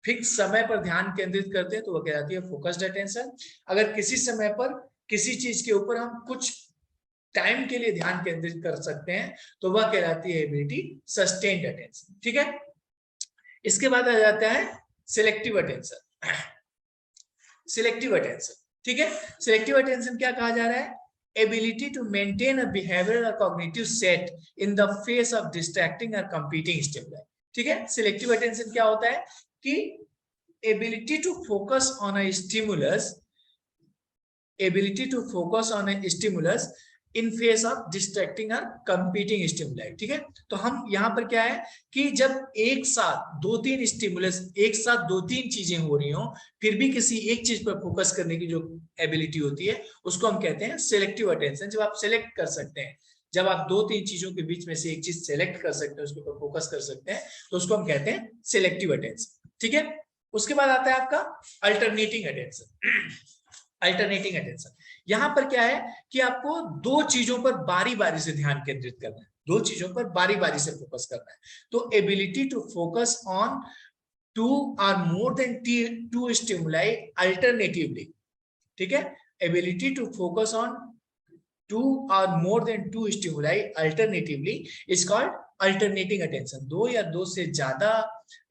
फिक्स समय पर ध्यान केंद्रित करते हैं तो वह कहलाती है फोकस्ड अटेंशन। अगर किसी समय पर किसी चीज के ऊपर हम कुछ टाइम के लिए ध्यान केंद्रित कर सकते हैं तो वह कहलाती है एबिलिटी सस्टेन्ड अटेंशन। ठीक है, इसके बाद आ जाता है सिलेक्टिव अटेंशन। सिलेक्टिव अटेंशन, ठीक है, सिलेक्टिव अटेंशन क्या कहा जा रहा है? Ability to maintain a behaviour और cognitive set in the face of distracting और कंपीटिंग स्टिमुलाई। ठीक है, सिलेक्टिव अटेंशन क्या होता है कि ability to focus on a stimulus, ability to focus on a stimulus in face of distracting और competing stimuli. ठीक है, तो हम यहाँ पर क्या है कि जब एक साथ दो तीन स्टिमुलस, एक साथ दो तीन चीजें हो रही हो, फिर भी किसी एक चीज पर फोकस करने की जो एबिलिटी होती है उसको हम कहते हैं सिलेक्टिव अटेंशन। जब आप सिलेक्ट कर सकते हैं, जब आप दो तीन चीजों के बीच में से एक चीज सेलेक्ट कर सकते हैं, उसके ऊपर फोकस कर सकते हैं, तो उसको हम कहते हैं सिलेक्टिव अटेंशन। ठीक है, उसके बाद आता है आपका अल्टरनेटिंग अटेंशन। अल्टरनेटिंग अटेंशन, यहां पर क्या है कि आपको दो चीजों पर बारी बारी से ध्यान केंद्रित करना है, दो चीजों पर बारी बारी से फोकस करना है। तो ability to focus on two और more than two stimuli alternatively. ठीक है, ability to focus on two और more than two stimuli alternatively is called alternating attention. दो या दो से ज्यादा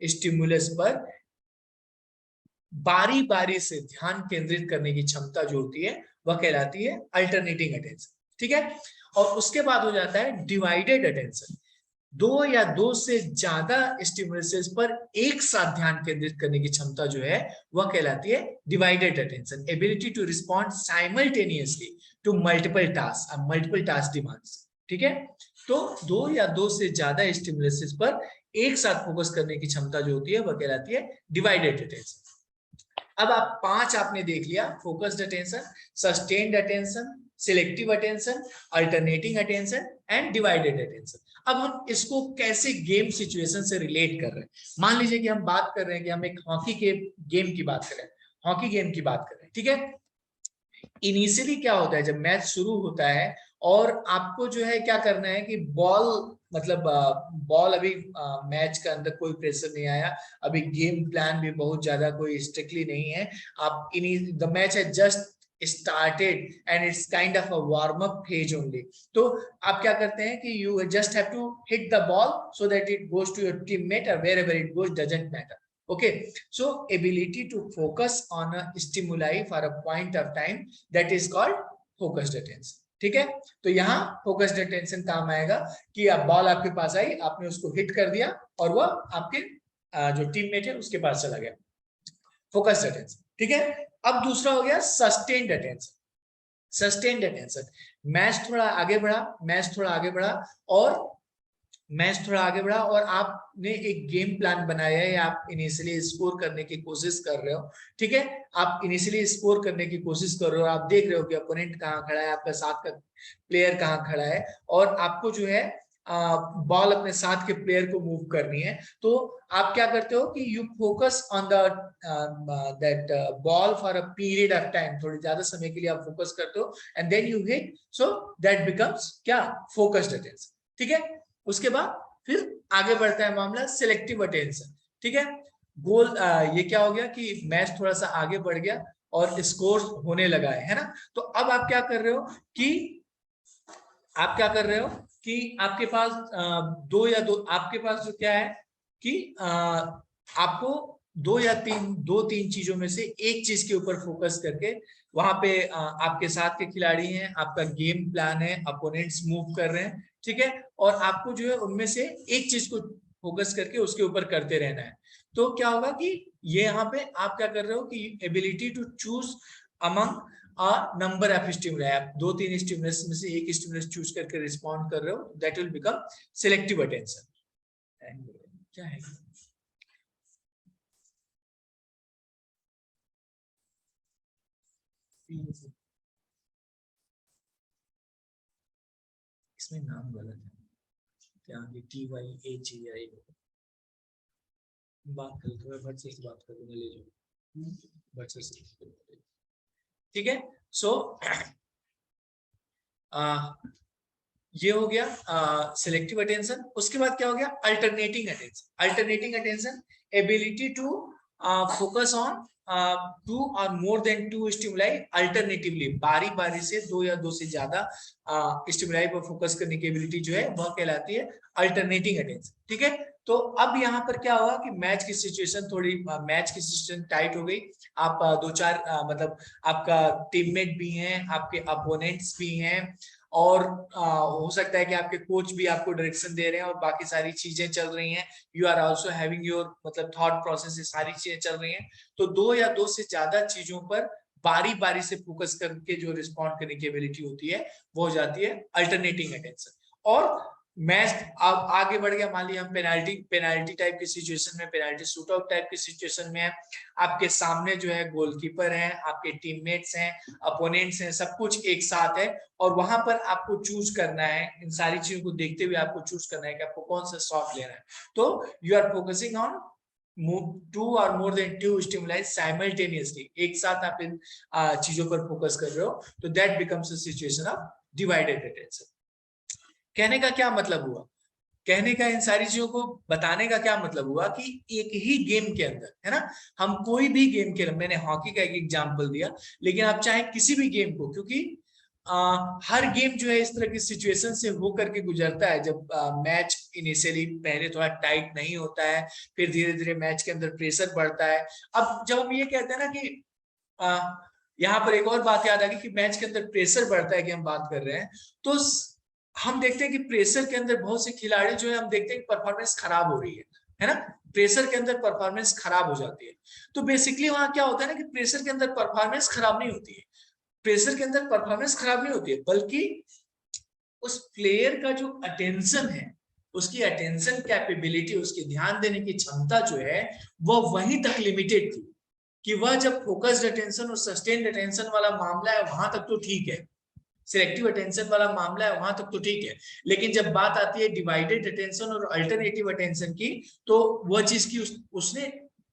स्टिमुलस पर बारी बारी से ध्यान केंद्रित करने की क्षमता जो होती है वह कहलाती है अल्टरनेटिंग अटेंशन। ठीक है, और उसके बाद हो जाता है डिवाइडेड अटेंशन। दो या दो से ज्यादा स्टिमुलसेस पर एक साथ ध्यान केंद्रित करने की क्षमता जो है वह कहलाती है divided attention. Ability to respond simultaneously to multiple task demands. ठीक है, तो दो या दो से ज्यादा स्टिमुलसेस पर एक साथ फोकस करने की क्षमता जो होती है वह कहलाती है डिवाइडेड अटेंशन। अब आप पांच आपने देख लिया, focused attention, sustained attention, selective attention, alternating attention and divided attention. अब हम इसको कैसे गेम सिचुएशन से रिलेट कर रहे हैं? मान लीजिए कि हम बात कर रहे हैं कि हम एक हॉकी के गेम की बात करें, हॉकी गेम की बात करें। ठीक है, इनिशियली क्या होता है, जब मैच शुरू होता है और आपको जो है क्या करना है कि बॉल, मतलब बॉल अभी मैच का अंदर कोई प्रेशर नहीं आया, अभी गेम प्लान भी बहुत ज्यादा कोई स्ट्रिक्टली नहीं है, आप द मैच है just started and it's kind of a warm up phase only. तो आप क्या करते हैं कि you just have to hit the ball so that it goes to your teammate or wherever it goes doesn't matter. Okay, so ability to focus on a stimuli for a point of time, that is called focused attention. ठीक है, तो यहाँ focused attention काम आएगा कि आप ball आपके पास आई, आपने उसको हिट कर दिया और वह आपके जो टीममेट है उसके पास चला गया, फोकस्ड अटेंशन। ठीक है, अब दूसरा हो गया sustained attention. Sustained attention, match थोड़ा आगे बढ़ा, मैच थोड़ा आगे बढ़ा और मैच थोड़ा आगे बढ़ा और आपने एक गेम प्लान बनाया है, आप इनिशियली स्कोर करने की कोशिश कर रहे हो। ठीक है, आप इनिशियली स्कोर करने की कोशिश कर रहे हो, आप देख रहे हो कि अपोनेंट कहाँ खड़ा है, आपका साथ का प्लेयर कहाँ खड़ा है और आपको जो है बॉल अपने साथ के प्लेयर को मूव करनी है। तो आप क्या करते हो कि you focus on the that ball for a period of time, थोड़ी ज्यादा समय के लिए आप फोकस करते हो and then you hit, so that becomes क्या, फोकस्ड अटेंशन। ठीक है, उसके बाद फिर आगे बढ़ता है मामला सिलेक्टिव अटेंशन। ठीक है, गोल ये क्या हो गया कि मैच थोड़ा सा आगे बढ़ गया और स्कोर होने लगा है ना, तो अब आप क्या कर रहे हो कि आप क्या कर रहे हो कि आपके पास आपके पास जो क्या है कि आपको दो तीन चीजों में से एक चीज के ऊपर फोकस करके, वहां पे आपके साथ के खिलाड़ी हैं, आपका गेम प्लान है, अपोनेंट्स मूव कर रहे हैं। ठीक है, और आपको जो है उनमें से एक चीज को फोकस करके उसके ऊपर करते रहना है। तो क्या होगा कि ये यहाँ पे आप क्या कर रहे हो कि ability to choose among number of stimulus, आप दो तीन स्टिमुलस में से एक स्टिमुलस चूज करके रिस्पॉन्ड कर रहे हो, that will become selective attention. क्या है इसमें नाम गलत है क्या, TYAGI बात कर, तो मैं भट्ट सर से बात कर दूंगा, ले लो भट्ट सर से, ठीक है। सो ये हो गया सिलेक्टिव अटेंशन। उसके बाद क्या हो गया, alternating attention. Alternating attention, ability to focus on two और more than two stimuli alternatively, बारी बारी से दो या दो से ज्यादा स्टिमुलाई पर फोकस करने की एबिलिटी जो है वह कहलाती है अल्टरनेटिंग अटेंशन, ठीक है। तो अब यहाँ पर क्या हुआ कि मैच की सिचुएशन थोड़ी, मैच की सिचुएशन टाइट हो गई। आप दो चार मतलब आपका टीममेट भी हैं, आपके अपोनेंट्स भी हैं, और हो सकता है कि आपके कोच भी आपको डायरेक्शन दे रहे हैं, और बाकी सारी चीजें चल रही हैं। You are also having your मतलब थॉट प्रोसेस, ये सारी चीजें चल रही हैं। तो दो या दो से ज्यादा चीजों पर बारी बारी से फोकस करके जो रिस्पॉन्ड करने की एबिलिटी होती है वो हो जाती है अल्टरनेटिंग अटेंशन। और मैच अब आगे बढ़ गया, मान लिया हम पेनाल्टी टाइप की सिचुएशन में, पेनाल्टी शूट आउट टाइप की सिचुएशन में है, आपके सामने जो है गोलकीपर है, आपके टीममेट्स हैं, अपोनेंट्स हैं, सब कुछ एक साथ है, और वहां पर आपको चूज करना है, इन सारी चीजों को देखते हुए आपको चूज करना है कि आपको कौन सा शॉट लेना है। तो you are focusing on two और more than two stimuli simultaneously, एक साथ आप इन चीजों पर फोकस कर रहे हो, तो that becomes a situation of divided attention. कहने का क्या मतलब हुआ, कहने का इन सारी चीजों को बताने का क्या मतलब हुआ कि एक ही गेम के अंदर, है ना, हम कोई भी गेम खेल, मैंने हॉकी का एक एग्जांपल दिया, लेकिन आप चाहे किसी भी गेम को, क्योंकि हर गेम जो है इस तरह की सिचुएशन से होकर के गुजरता है, जब मैच इनिशियली पहले थोड़ा टाइट नहीं होता है, फिर धीरे धीरे मैच के अंदर प्रेशर बढ़ता है। अब जब हम ये कहते हैं ना कि यहाँ पर एक और बात याद आ गई कि मैच के अंदर प्रेशर बढ़ता है कि हम बात कर रहे हैं, तो हम देखते हैं कि प्रेशर के अंदर बहुत से खिलाड़ी जो है, हम देखते हैं कि परफॉर्मेंस खराब हो रही है ना, प्रेशर के अंदर परफॉर्मेंस खराब हो जाती है। तो बेसिकली वहां क्या होता है ना कि प्रेशर के अंदर परफॉर्मेंस खराब नहीं होती है, प्रेशर के अंदर परफॉर्मेंस खराब नहीं होती है, बल्कि उस प्लेयर का जो अटेंशन है, उसकी अटेंशन कैपेबिलिटी, उसकी ध्यान देने की क्षमता जो है वह वहीं तक लिमिटेड थी, कि वह जब फोकस्ड अटेंशन और सस्टेन्ड अटेंशन वाला मामला है वहां तक तो ठीक है, सिलेक्टिव अटेंशन वाला मामला है वहां तक तो ठीक है, लेकिन जब बात आती है डिवाइडेड अटेंशन और अल्टरनेटिव अटेंशन की, तो वह चीज की उसने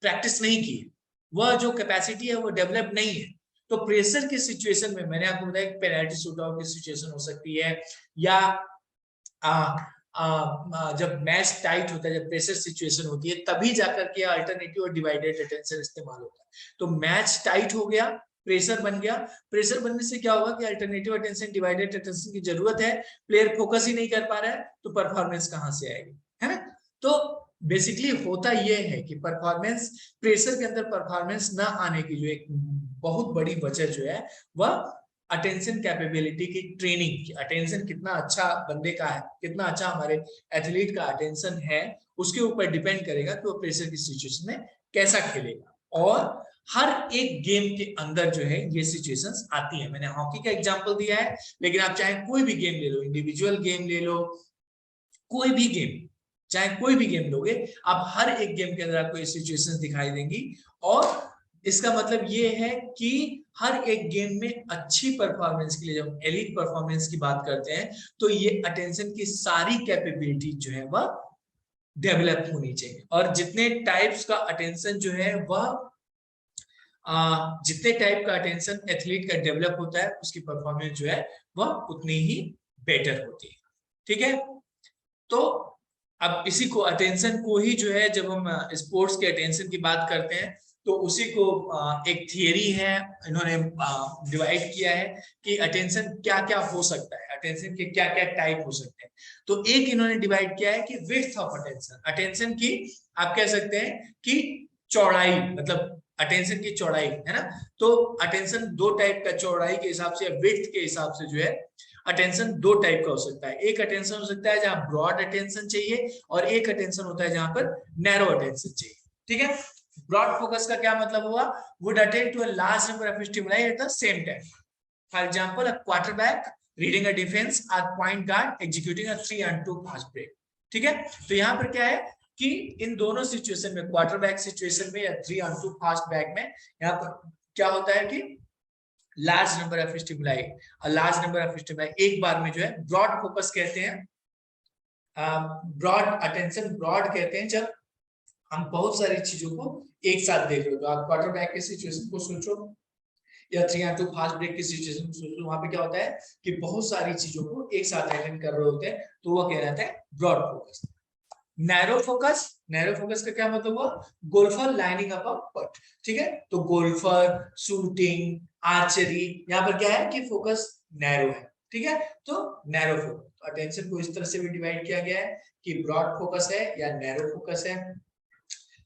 प्रैक्टिस नहीं की, वह जो कैपेसिटी है वो डेवलप नहीं है। तो प्रेशर की सिचुएशन में मैंने आपको बताया कि पेनल्टी शूट आउट की सिचुएशन हो सकती है, या जब मैच टाइट होता है, जब प्रेशर सिचुएशन होती है, तभी जाकर के अल्टरनेटिव और डिवाइडेड अटेंशन इस्तेमाल होता है। तो मैच टाइट हो गया, प्रेशर बन गया, प्रेशर बनने से क्या होगा कि अल्टरनेटिव अटेंशन डिवाइडेड अटेंशन की जरूरत है, प्लेयर फोकस ही नहीं कर पा रहा है, तो परफॉर्मेंस कहां से आएगी, है ना। तो बेसिकली होता यह है कि परफॉर्मेंस, प्रेशर के अंदर परफॉर्मेंस ना आने की जो एक बहुत बड़ी वजह जो है वह अटेंशन कैपेबिलिटी की ट्रेनिंग, अटेंशन कितना अच्छा बंदे का है, कितना अच्छा हमारे एथलीट का अटेंशन है, उसके ऊपर डिपेंड करेगा कि वो प्रेशर की सिचुएशन में कैसा खेलेगा। और हर एक गेम के अंदर जो है ये सिचुएशंस आती है। मैंने हॉकी का एग्जांपल दिया है, लेकिन आप चाहे कोई भी गेम ले लो, इंडिविजुअल गेम ले लो, कोई भी गेम, चाहे कोई भी गेम लोगे आप, हर एक गेम के अंदर आपको ये सिचुएशंस दिखाई देंगी। और इसका मतलब ये है कि हर एक गेम में अच्छी परफॉर्मेंस के लिए, जब एलीट परफॉर्मेंस की बात करते हैं, तो ये अटेंशन की सारी कैपेबिलिटी जो है वह डेवलप होनी चाहिए। और जितने टाइप्स का अटेंशन जो है वह जितने टाइप का अटेंशन एथलीट का डेवलप होता है, उसकी परफॉर्मेंस जो है वह उतनी ही बेटर होती है, ठीक है। तो अब इसी को, अटेंशन को ही जो है, जब हम स्पोर्ट्स के अटेंशन की बात करते हैं, तो उसी को एक थियरी है, इन्होंने डिवाइड किया है कि अटेंशन क्या क्या हो सकता है, अटेंशन के क्या क्या टाइप हो सकते हैं। तो एक इन्होंने डिवाइड किया है कि विड्थ ऑफ अटेंशन, अटेंशन की आप कह सकते हैं कि चौड़ाई, मतलब अटेंशन की चौड़ाई, है ना। तो अटेंशन दो टाइप का, चौड़ाई के हिसाब से, विड्थ के हिसाब से जो है अटेंशन दो टाइप का हो सकता है। एक अटेंशन हो सकता है जहां ब्रॉड अटेंशन चाहिए, और एक अटेंशन होता है जहां पर नैरो अटेंशन चाहिए, ठीक है। ब्रॉड फोकस का क्या मतलब हुआ, would attend to a large number of stimuli at the same time. For example, a quarterback reading a defence, और point guard executing a 3-on-2 fast break, ठीक है। तो यहाँ पर क्या है कि इन दोनों सिचुएशन में, क्वार्टरबैक सिचुएशन में या 3-on-2 फास्ट बैक में, यहाँ पर क्या होता है कि large number of stimuli, large number of stimuli एक बार में जो है, ब्रॉड फोकस कहते हैं, ब्रॉड अटेंशन ब्रॉड कहते हैं जब हम बहुत सारी चीजों को एक साथ देख रहे हो। तो आप क्वार्टर बैक के सिचुएशन को सोचो या 3 फास्ट ब्रेक की सिचुएशन को सोचो, वहां पे क्या होता है कि बहुत सारी चीजों को एक साथ अटेंड कर रहे होते हैं, तो वो कहलाता है broad focus. Narrow focus, narrow focus का क्या मतलब हुआ? गोल्फर लाइनिंग अप अ पट, ठीक है। तो गोल्फर, शूटिंग, आर्चरी, यहाँ पर क्या है कि फोकस नैरो है, ठीक है। तो नैरो फोकस, तो अटेंशन को इस तरह से भी डिवाइड किया गया है कि ब्रॉड फोकस है या नैरो फोकस है।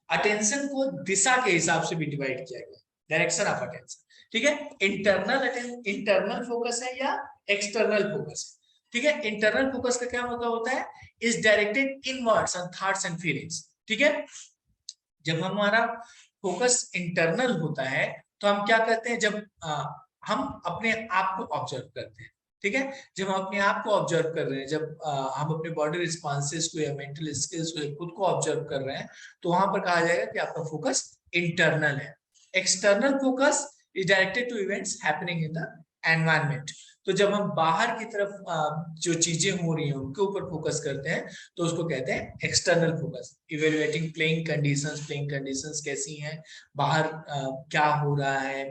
अटेंशन को दिशा के हिसाब से भी डिवाइड किया गया, डायरेक्शन ऑफ अटेंशन, ठीक है। इंटरनल फोकस है या एक्सटर्नल फोकस है, ठीक है। इंटरनल फोकस का क्या मतलब होता है? Is directed inwards on thoughts and feelings, ठीक है। जब हमारा फोकस इंटरनल होता है तो हम क्या करते हैं? जब हम अपने आप को ऑब्जर्व करते हैं, ठीक है। जब हम अपने आप को ऑब्जर्व कर रहे हैं, जब हम अपने बॉडी रिस्पॉन्सेस को या मेंटल स्किल्स को खुद को ऑब्जर्व कर रहे हैं, तो वहां पर कहा जाएगा कि आपका फोकस इंटरनल है। External focus is directed to events happening in the environment. तो जब हम बाहर की तरफ जो चीजें हो रही हैं उनके ऊपर फोकस करते हैं तो उसको कहते हैं external focus. Evaluating playing conditions कैसी हैं, बाहर क्या हो रहा है,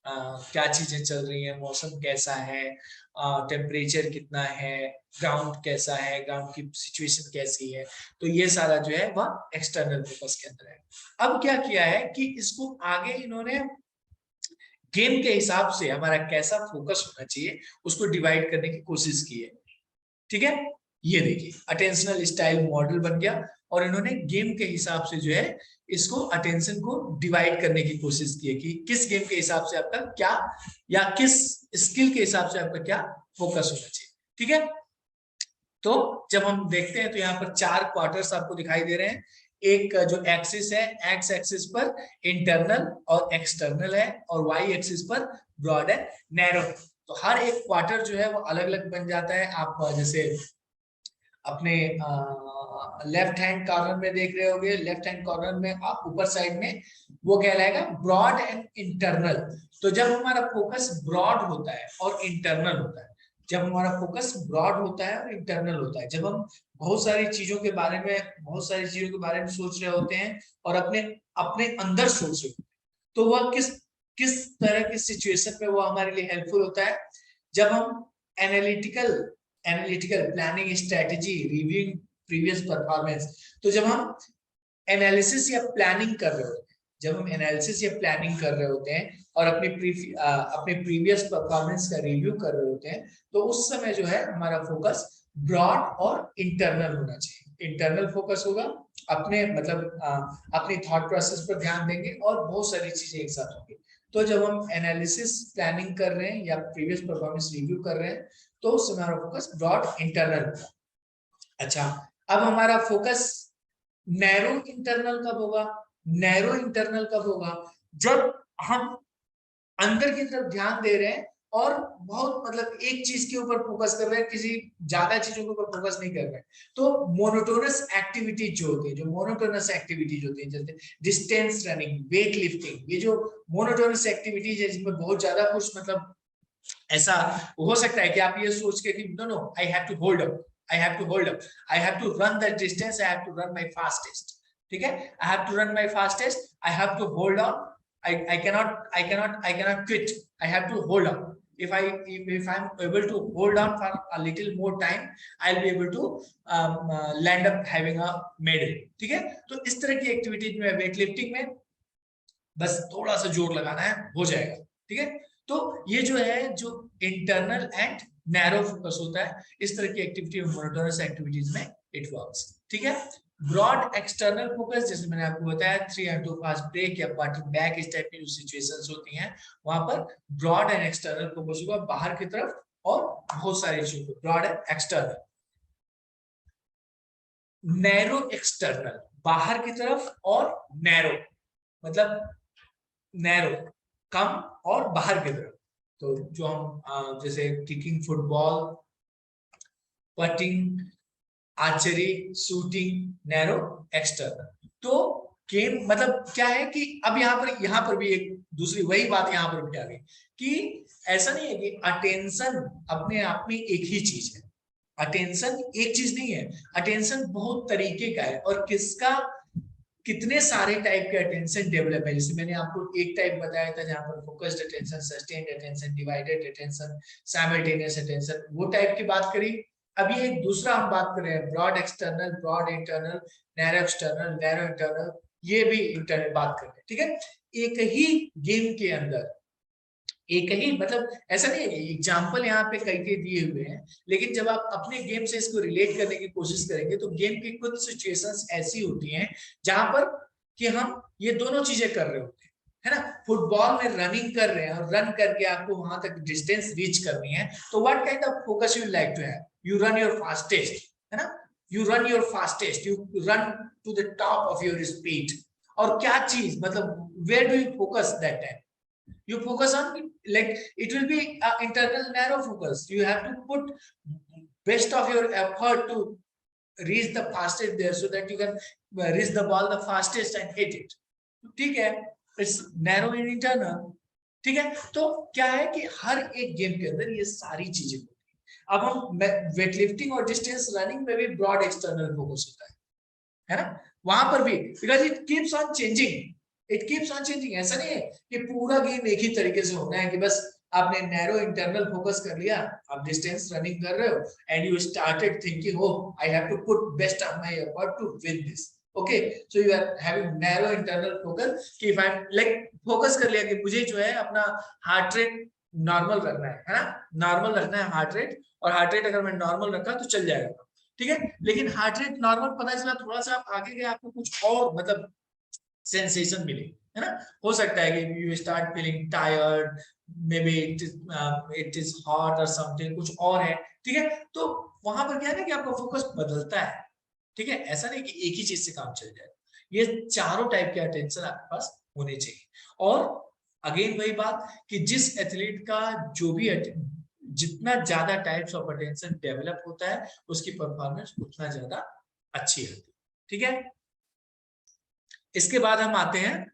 क्या चीजें चल रही हैं, मौसम कैसा है, टेम्परेचर कितना है, ग्राउंड कैसा है, ग्राउंड की सिचुएशन कैसी है, तो ये सारा जो है वह एक्सटर्नल फोकस के अंदर है। अब क्या किया है कि इसको आगे इन्होंने गेम के हिसाब से हमारा कैसा फोकस होना चाहिए उसको डिवाइड करने की कोशिश की है, ठीक है। ये देखिए अटेंशनल स्टाइल मॉडल बन गया और इन्होंने गेम के हिसाब से जो है इसको अटेंशन को डिवाइड करने की कोशिश की है कि किस गेम के हिसाब से आपका क्या या किस स्किल के हिसाब से आपका क्या फोकस होना चाहिए, ठीक है। तो जब हम देखते हैं तो यहाँ पर 4 क्वार्टर्स आपको दिखाई दे रहे हैं। एक जो एक्सिस है, एक्स एक्सिस पर इंटरनल और एक्सटर्नल है और वाई एक्सिस पर ब्रॉड है, नैरो। तो हर एक क्वार्टर जो है वो अलग अलग बन जाता है। आप जैसे अपने लेफ्ट हैंड कॉर्नर में देख रहे होगे, लेफ्ट हैंड कॉर्नर में आप ऊपर साइड में वो कहलाएगा ब्रॉड एंड इंटरनल। तो जब हमारा फोकस ब्रॉड होता है और इंटरनल होता है, जब हमारा फोकस ब्रॉड होता है और इंटरनल होता है, जब हम बहुत सारी चीजों के बारे में सोच रहे होते हैं और अपने अपने अंदर सोच रहे होते हैं, तो वह किस तरह की सिचुएशन में वो हमारे लिए हेल्पफुल होता है? जब हम analytical planning strategy reviewing previous performance, तो जब हम एनालिसिस या प्लानिंग कर रहे होते हैं, जब हम एनालिसिस या प्लानिंग कर रहे होते हैं और अपने प्रीवियस परफॉर्मेंस का रिव्यू कर रहे होते हैं, तो उस समय जो है हमारा फोकस ब्रॉड और इंटरनल होना चाहिए। इंटरनल फोकस होगा, अपने मतलब अपनी थॉट प्रोसेस पर ध्यान देंगे और बहुत सारी चीजें एक साथ होंगी। तो जब हम एनालिसिस प्लानिंग कर रहे हैं या प्रीवियस परफॉर्मेंस रिव्यू कर रहे हैं तो उस समय हमारा फोकस ब्रॉड इंटरनल होगा। अच्छा, अब हमारा फोकस नैरो इंटरनल कब होगा? नैरो इंटरनल कब होगा? जब हम अंदर की तरफ ध्यान दे रहे हैं और बहुत मतलब एक चीज के ऊपर फोकस कर रहे हैं, किसी ज्यादा चीजों के ऊपर फोकस नहीं कर रहे हैं। तो मोनोटोनस एक्टिविटीज जो होती है, जैसे डिस्टेंस रनिंग, वेट लिफ्टिंग, ये जो मोनोटोनस एक्टिविटीज है जिसमें बहुत ज्यादा कुछ मतलब ऐसा हो सकता है कि आप ये सोच के कि no I have to hold up, I have to run the distance, I have to run my fastest, ठीक है। I have to run my fastest, I have to hold on, I cannot quit. I have to hold on. If I'm able to hold on for a little more time, I'll be able to land up having a medal. ठीक है। तो इस तरह की activities में, weight lifting में बस थोड़ा सा जोर लगाना है, हो जाएगा, ठीक है। तो ये जो है जो इंटरनल एंड नैरो फोकस होता है, इस तरह की एक्टिविटी मोनोटोनस एक्टिविटीज में इट वर्क्स, ठीक है। ब्रॉड एक्सटर्नल फोकस, जैसे मैंने आपको बताया 3 फास्ट ब्रेक या क्वार्टर बैक, इस टाइप की जो सिचुएशंस होती हैं वहां पर ब्रॉड एंड एक्सटर्नल फोकस होगा बाहर की तरफ और बहुत सारी चीजों को, broad and external. Narrow external, बाहर की तरफ, और नैरो मतलब नैरो कम और बाहर की तरफ। तो जो हम जैसे kicking football, putting, archery, shooting, narrow external. तो गेम मतलब क्या है कि अब यहाँ पर भी एक दूसरी वही बात यहाँ पर भी आ गई कि ऐसा नहीं है कि अटेंशन अपने आप में एक ही चीज है। अटेंशन एक चीज नहीं है, अटेंशन बहुत तरीके का है और किसका कितने सारे टाइप के अटेंशन डेवलप है। जैसे मैंने आपको एक टाइप बताया था जहां पर focused attention, sustained attention, divided attention, simultaneous attention, वो टाइप की बात करी। अभी एक दूसरा हम बात कर रहे हैं, broad external, broad internal, narrow external, narrow internal, ये भी इंटरनल बात कर रहे हैं। ठीक है, एक ही गेम के अंदर एक ही, मतलब ऐसा नहीं है, एग्जाम्पल यहाँ पे कई के दिए हुए हैं, लेकिन जब आप अपने गेम से इसको रिलेट करने की कोशिश करेंगे तो गेम की कुछ सिचुएशंस ऐसी होती हैं जहां पर कि हम ये दोनों चीजें कर रहे होते हैं, है ना। फुटबॉल में रनिंग कर रहे हैं और रन करके आपको वहां तक डिस्टेंस रीच करनी है, तो what kind of focus you like to have? You run your fastest, है ना, you run your fastest, you run to the top of your speed. और क्या चीज, मतलब where do you focus that time? You focus on, like, it will be an internal narrow focus. You have to put best of your effort to reach the fastest there, so that you can reach the ball the fastest and hit it. ठीक है, it's narrow and internal. ठीक है, तो क्या है कि हर एक game के अंदर ये सारी चीजें होती है। अब हम वेट लिफ्टिंग और डिस्टेंस रनिंग में भी ब्रॉड एक्सटर्नल फोकस होता है ना, वहां पर भी, because it keeps on changing, it keeps on changing. ऐसा नहीं है कि पूरा गेम एक ही तरीके से होना है कि बस आपने नैरो इंटरनल फोकस कर लिया, आप डिस्टेंस रनिंग कर रहे हो and you started thinking, oh I have to put best of my effort to win this. Okay, so you are having narrow internal focus कि if I am like, focus कर लिया कि मुझे जो है अपना हार्ट रेट नॉर्मल रखना है ना, नॉर्मल रखना है हार्ट रेट, और हार्ट रेट अगर मैं नॉर्मल रखा तो चल जाएगा। ठीक है, लेकिन हार्ट रेट नॉर्मल पता चला, थोड़ा सा आप आगे गए आपको कुछ और मतलब सेंसेशन मिले, है ना। हो सकता है कि you start feeling tired, may be it is hot और समथिंग, कुछ और है। ठीक है, तो वहां पर क्या है ना कि आपका फोकस बदलता है। ठीक है, ऐसा नहीं कि एक ही चीज से काम चल जाए। ये चारों टाइप के अटेंशन आपके पास होने चाहिए। और अगेन वही बात कि जिस एथलीट का जो भी जितना ज्यादा टाइप्स ऑफ अटेंशन डेवलप होता है, उसकी परफॉर्मेंस उतना ज्यादा अच्छी होती है। ठीक है, इसके बाद हम आते हैं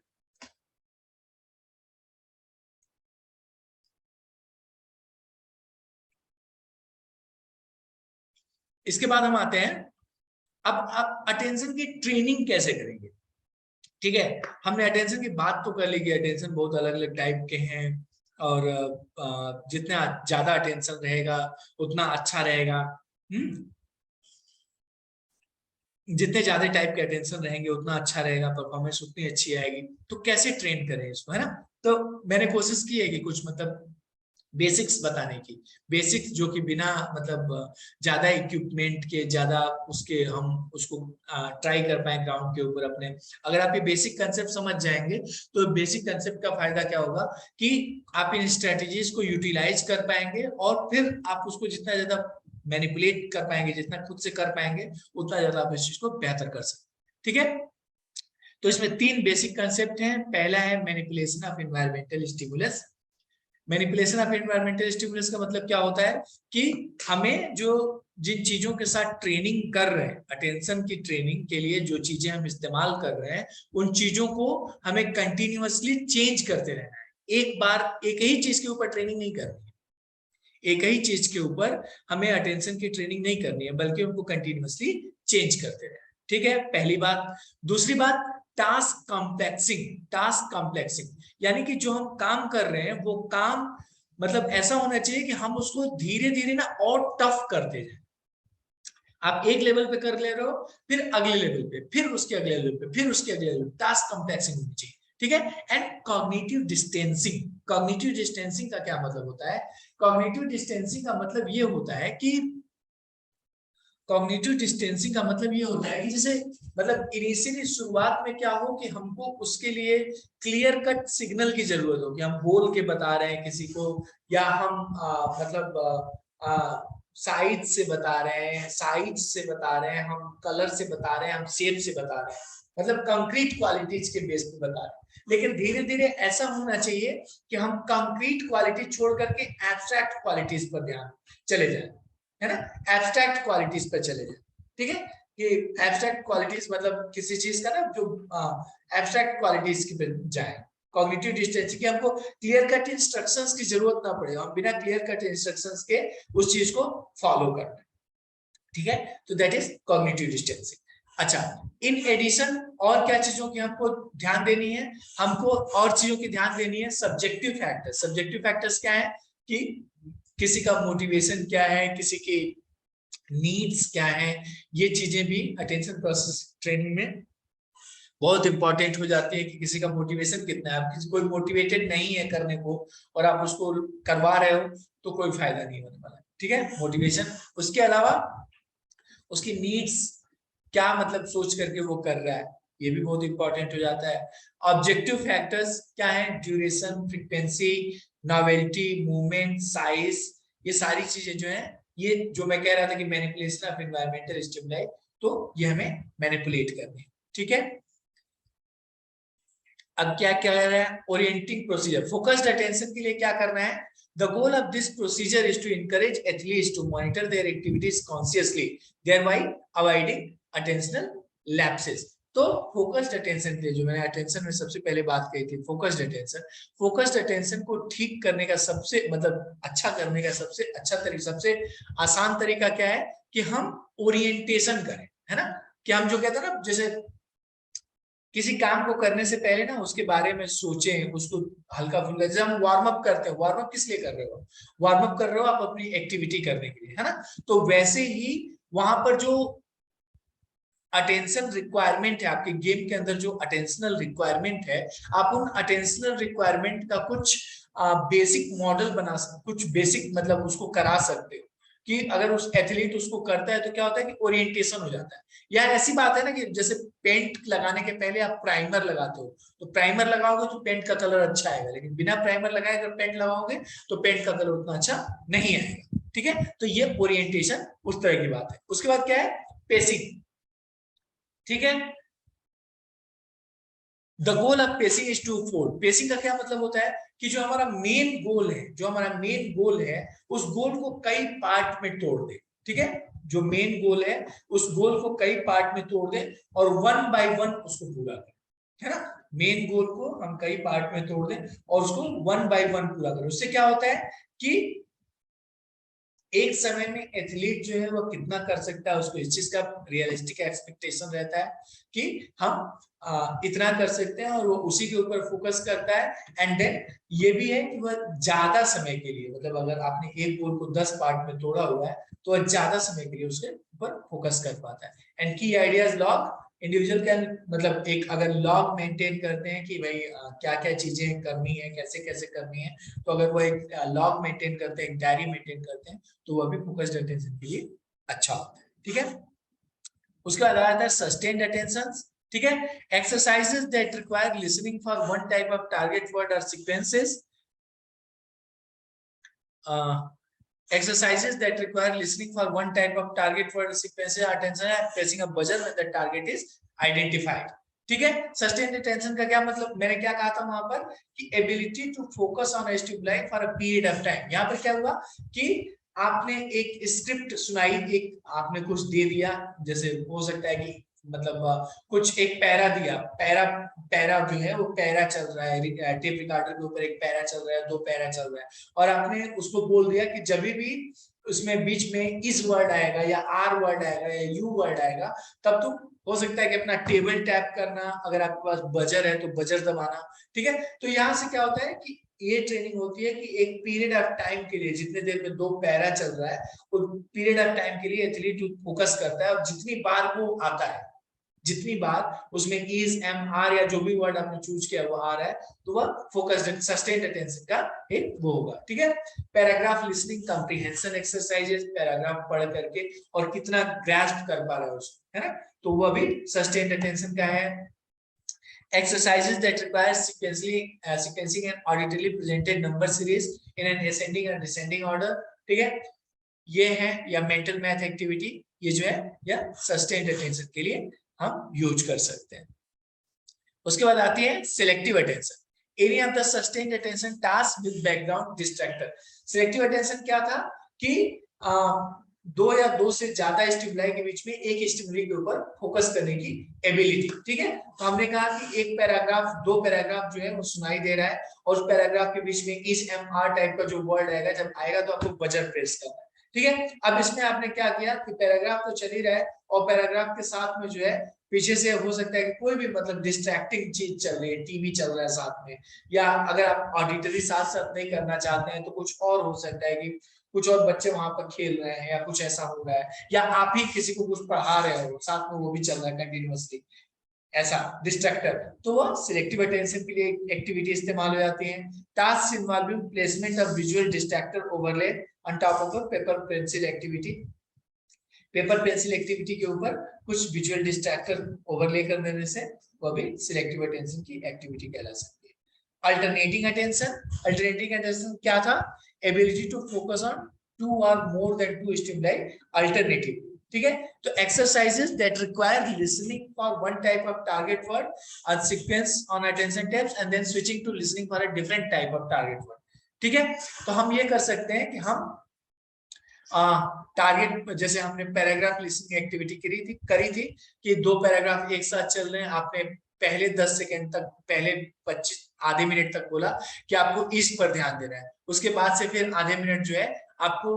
अब अटेंशन की ट्रेनिंग कैसे करेंगे। ठीक है, हमने अटेंशन की बात तो कर ली कि अटेंशन बहुत अलग अलग टाइप के हैं, और जितना ज्यादा अटेंशन रहेगा उतना अच्छा रहेगा। जितने ज्यादा टाइप के अटेंशन रहेंगे उतना अच्छा रहेगा, परफॉर्मेंस उतनी अच्छी आएगी। तो कैसे ट्रेन करें इसको, है ना। तो मैंने कोशिश की है कि कुछ मतलब बेसिक्स बताने की, बेसिक्स जो कि बिना मतलब ज्यादा इक्विपमेंट के, ज्यादा उसके, हम उसको ट्राई कर पाए ग्राउंड के ऊपर अपने। अगर आप ये बेसिक कंसेप्ट समझ जाएंगे तो बेसिक कंसेप्ट का फायदा क्या होगा कि आप इन स्ट्रेटेजीज को यूटिलाइज कर पाएंगे, और फिर आप उसको जितना ज्यादा मैनिपुलेट कर पाएंगे, जितना खुद से कर पाएंगे, उतना ज्यादा आप इस चीज को बेहतर कर सकते। ठीक है, तो इसमें 3 बेसिक कंसेप्ट हैं। पहला है manipulation of environmental stimulus. Manipulation of environmental stimulus का मतलब क्या होता है कि हमें जो जिन चीजों के साथ ट्रेनिंग कर रहे हैं, अटेंशन की ट्रेनिंग के लिए जो चीजें हम इस्तेमाल कर रहे हैं, उन चीजों को हमें कंटिन्यूअसली चेंज करते रहना है। एक बार एक ही चीज के ऊपर ट्रेनिंग नहीं करनी है, एक ही चीज के ऊपर हमें अटेंशन की ट्रेनिंग नहीं करनी है, बल्कि उनको कंटिन्यूअसली चेंज करते रहना है। ठीक है, पहली बात। दूसरी बात, टास्क कॉम्प्लेक्सिंग। टास्क कॉम्प्लेक्सिंग यानी कि जो हम काम कर रहे हैं वो काम मतलब ऐसा होना चाहिए कि हम उसको धीरे धीरे ना और टफ करते जाए। आप एक लेवल पे कर ले रहे हो, फिर अगले लेवल पे, फिर उसके अगले लेवल पे, फिर उसके अगले लेवल पे। टास्क कॉम्प्लेक्सिंग होनी चाहिए। ठीक है, and cognitive distancing. Cognitive distancing का क्या मतलब होता है? कॉग्निटिव डिस्टेंसिंग का मतलब ये होता है कि कॉग्निटिव डिस्टेंसिंग का मतलब ये होता है कि जैसे मतलब इनिशियली शुरुआत में क्या हो कि हमको उसके लिए क्लियर कट सिग्नल की जरूरत हो कि हम बोल के बता रहे हैं किसी को, या हम मतलब साइज से बता रहे हैं, साइज से बता रहे हैं, हम कलर से बता रहे हैं, हम शेप से बता रहे हैं, मतलब कंक्रीट क्वालिटीज के बेस पे बता रहे हैं। लेकिन धीरे धीरे ऐसा होना चाहिए कि हम कंक्रीट क्वालिटी छोड़ करके एब्स्ट्रैक्ट क्वालिटीज पर ध्यान चले जाए, है ना, एब्स्ट्रैक्ट क्वालिटीज पर चले जाए। ठीक है, कि एब्स्ट्रैक्ट क्वालिटीज मतलब किसी चीज का ना जो एब्स्ट्रैक्ट क्वालिटीज की पे जाए। कॉग्निटिव डिस्टेंसिंग कि हमको क्लियर कट इंस्ट्रक्शंस की जरूरत ना पड़े, हम बिना क्लियर कट इंस्ट्रक्शंस के उस चीज को फॉलो करना है। ठीक है, तो दैट इज कॉग्निटिव डिस्टेंसिंग। अच्छा, इन एडिशन और क्या चीजों की हमको ध्यान देनी है, हमको और चीजों की ध्यान देनी है सब्जेक्टिव फैक्टर्स। सब्जेक्टिव फैक्टर्स क्या है कि किसी का मोटिवेशन क्या है, किसी की नीड्स क्या है, ये चीजें भी अटेंशन प्रोसेस ट्रेनिंग में बहुत इंपॉर्टेंट हो जाती है कि किसी का मोटिवेशन कितना है। आप किसी कोई मोटिवेटेड नहीं है करने को और आप उसको करवा रहे हो तो कोई फायदा नहीं होने वाला, ठीक है, मोटिवेशन। उसके अलावा उसकी नीड्स क्या मतलब सोच करके वो कर रहा है, ये भी बहुत इंपॉर्टेंट हो जाता है। ऑब्जेक्टिव फैक्टर्स क्या है, duration, frequency, novelty, movement, size, ये सारी चीजें जो है, ये जो मैं कह रहा था कि मैनिपुलेशन ऑफ एनवायरमेंटल स्टिमुलाई, तो ये हमें मैनिपुलेट करनी है, ठीक है। अब क्या क्या कर रहा है, ओरिएंटिंग प्रोसीजर। फोकस्ड अटेंशन के लिए क्या करना है, the goal of this procedure is to encourage athletes to monitor their activities consciously, thereby avoiding attentional lapses। तो फोकस्ड अटेंशन के लिए, जो मैंने अटेंशन में सबसे पहले बात कही थी, फोकस्ड अटेंशन को ठीक करने का सबसे मतलब अच्छा करने का सबसे अच्छा तरीका, सबसे आसान तरीका क्या है कि हम ओरिएंटेशन करें, है ना, कि हम जो कहते हैं ना, जैसे किसी काम को करने से पहले ना उसके बारे में सोचें, उसको हल्का फुल्का, जैसे हम वार्म अप करते हैं, वार्म अप किस लिए कर रहे हो, वार्म अप कर रहे हो आप अपनी एक्टिविटी करने के लिए, है ना। तो वैसे ही वहां पर जो अटेंशन रिक्वायरमेंट है, आपके गेम के अंदर जो अटेंशनल रिक्वायरमेंट है, आप उन अटेंशनल रिक्वायरमेंट का कुछ बेसिक मॉडल बना सकते, कुछ बेसिक मतलब उसको करा सकते हो कि अगर उस एथलीट उसको करता है तो क्या होता है कि ओरिएंटेशन हो जाता है। या ऐसी बात है ना कि जैसे पेंट लगाने के पहले आप प्राइमर लगाते हो, तो प्राइमर लगाओगे तो पेंट का कलर अच्छा आएगा, लेकिन बिना प्राइमर लगाए अगर पेंट लगाओगे तो पेंट का कलर उतना अच्छा नहीं आएगा, ठीक है। तो ये ओरिएंटेशन उस तरह की बात है। उसके बाद क्या है, पेसिंग, ठीक है। The goal of pacing is two fold. Pacing का क्या मतलब होता है कि जो हमारा मेन गोल है, जो हमारा मेन गोल है, उस गोल को कई पार्ट में तोड़ दे, ठीक है। जो मेन गोल है उस गोल को कई पार्ट में तोड़ दे और वन बाय वन उसको पूरा करें, है ना। मेन गोल को हम कई पार्ट में तोड़ दें और उसको वन बाय वन पूरा करें। उससे क्या होता है कि एक समय में एथलीट जो है वो कितना कर सकता है, उसको इस चीज का रियलिस्टिक एक्सपेक्टेशन रहता है कि हम इतना कर सकते हैं और वो उसी के ऊपर फोकस करता है। एंड देन ये भी है कि वह ज्यादा समय के लिए, मतलब अगर आपने एक गोल को 10 पार्ट में तोड़ा हुआ है तो वह ज्यादा समय के लिए उसके ऊपर फोकस कर पाता है। एंड की आइडियाज लॉग, इंडिविजुअल कैन मतलब एक अगर लॉग मेंटेन करते हैं कि भाई क्या क्या चीजें करनी है, कैसे कैसे करनी है, तो अगर वो एक लॉग मेंटेन करते हैं, एक डायरी मेंटेन करते हैं, तो वह भी फोकस्ड अटेंशन के लिए अच्छा होता है, ठीक है। उसके बाद आता है सस्टेन्ड अटेंशन, ठीक है। Exercises that require listening for one type of target word और sequences, exercises that require listening for one type of target word sequence attention and pressing a buzzer when the target is identified, ठीक है। Sustained attention का क्या मतलब, मैंने क्या कहा था वहां पर कि ability to focus on a stimuli for a period of time. यहाँ पर क्या हुआ कि आपने एक स्क्रिप्ट सुनाई, एक आपने कुछ दे दिया, जैसे हो सकता है कि मतलब कुछ एक पैरा दिया, पैरा जो है वो पैरा चल रहा है, टेप रिकॉर्डर के ऊपर एक पैरा चल रहा है, दो पैरा चल रहा है, और आपने उसको बोल दिया कि जब भी उसमें बीच में इस वर्ड आएगा या आर वर्ड आएगा या यू वर्ड आएगा, तब तुम हो सकता है कि अपना टेबल टैप करना, अगर आपके पास बजर है तो बजर दबाना, ठीक है। तो यहाँ से क्या होता है कि ये ट्रेनिंग होती है कि एक पीरियड ऑफ टाइम के लिए, जितने देर में दो पैरा चल रहा है, उस पीरियड ऑफ टाइम के लिए एथलीट फोकस करता है, और जितनी बार वो आता है, जितनी बार उसमें इज, एम, आर या जो भी वर्ड आपने चूज किया वो आ रहा है, तो वह फोकस्ड सस्टेन्ड अटेंशन का एक वो होगा, ठीक है। Paragraph listening comprehension exercises, paragraph पढ़ करके और कितना ग्रास्प कर पा रहा है उसको, है ना, तो वह भी सस्टेन्ड अटेंशन का है। Exercises that require sequencing and auditively presented number series in an ascending and descending order, ठीक है, ये है। या मेंटल मैथ एक्टिविटी, ये जो है या सस्टेन्ड अटेंशन के लिए हम यूज कर सकते हैं। उसके बाद आती है selective attention, area of the sustained attention task with background distractor. Selective attention क्या था कि दो या दो से ज्यादा स्टिमुलाई के बीच में एक स्टिमुलाई के ऊपर फोकस करने की एबिलिटी, ठीक है। तो हमने कहा कि एक पैराग्राफ, दो पैराग्राफ जो है वो सुनाई दे रहा है और उस पैराग्राफ के बीच में इस, एम, आर टाइप का जो वर्ड आएगा, जब आएगा तो आपको बजर प्रेस करना है, ठीक है। अब इसमें आपने क्या किया कि पैराग्राफ तो चल ही रहा है और पैराग्राफ के साथ में जो है पीछे से हो सकता है कि कोई भी मतलब डिस्ट्रैक्टिंग चीज चल रही है, टीवी चल रहा है साथ में, या अगर आप ऑडिटरी साथ साथ नहीं करना चाहते हैं तो कुछ और हो सकता है कि कुछ और बच्चे वहां पर खेल रहे हैं या कुछ ऐसा हो रहा है, या आप ही किसी को कुछ पढ़ा रहे हो साथ में वो भी चल रहा है कंटिन्यूअसली, ऐसा डिस्ट्रैक्टर, तो वो सिलेक्टिव अटेंशन के लिए एक्टिविटी इस्तेमाल हो जाती है। Task involving placement of visual distractor overlay on top of a paper pencil activity. Paper pencil activity के ऊपर कुछ विजुअल डिस्ट्रैक्टर ओवरले कर देने से वो भी सिलेक्टिव अटेंशन की एक्टिविटी कहला सकती है। अल्टरनेटिंग अटेंशन क्या था? Ability to focus on two और more than two stimuli alternative, ठीक है। तो exercises that require listening for one type of target word और sequence on attention tabs and then switching to listening for a different type of target word, ठीक है। तो हम ये कर सकते हैं कि हम टारगेट, जैसे हमने पैराग्राफ लिसनिंग एक्टिविटी करी थी कि 2 पैराग्राफ एक साथ चल रहे हैं, आपने पहले 10 सेकंड तक, पहले 25 आधे मिनट तक बोला कि आपको ईस्ट पर ध्यान देना है, उसके बाद से फिर आधे मिनट जो है आपको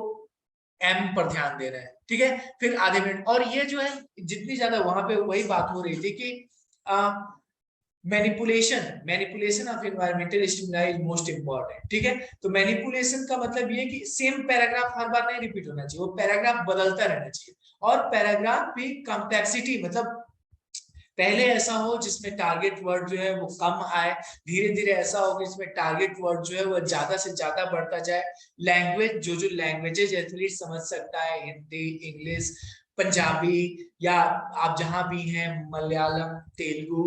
एम पर ध्यान देना है, ठीक है, फिर आधे मिनट। और ये जो है जितनी ज्यादा वहां पे वही बात हो रही थी कि manipulation of environmental stimuli is most important, ठीक है। तो मैनिपुलेशन का मतलब ये कि सेम पैराग्राफ हर बार नहीं रिपीट होना चाहिए, वो पैराग्राफ बदलता रहना चाहिए, और पैराग्राफ भी कॉम्प्लेक्सिटी, मतलब पहले ऐसा हो जिसमें टारगेट वर्ड जो है वो कम आए, धीरे धीरे ऐसा हो कि इसमें टारगेट वर्ड जो है वो ज्यादा से ज्यादा बढ़ता जाए। लैंग्वेज, जो लैंग्वेजेज एथलीट समझ सकता है, हिंदी, इंग्लिश, पंजाबी, या आप जहां भी हैं मलयालम, तेलुगु,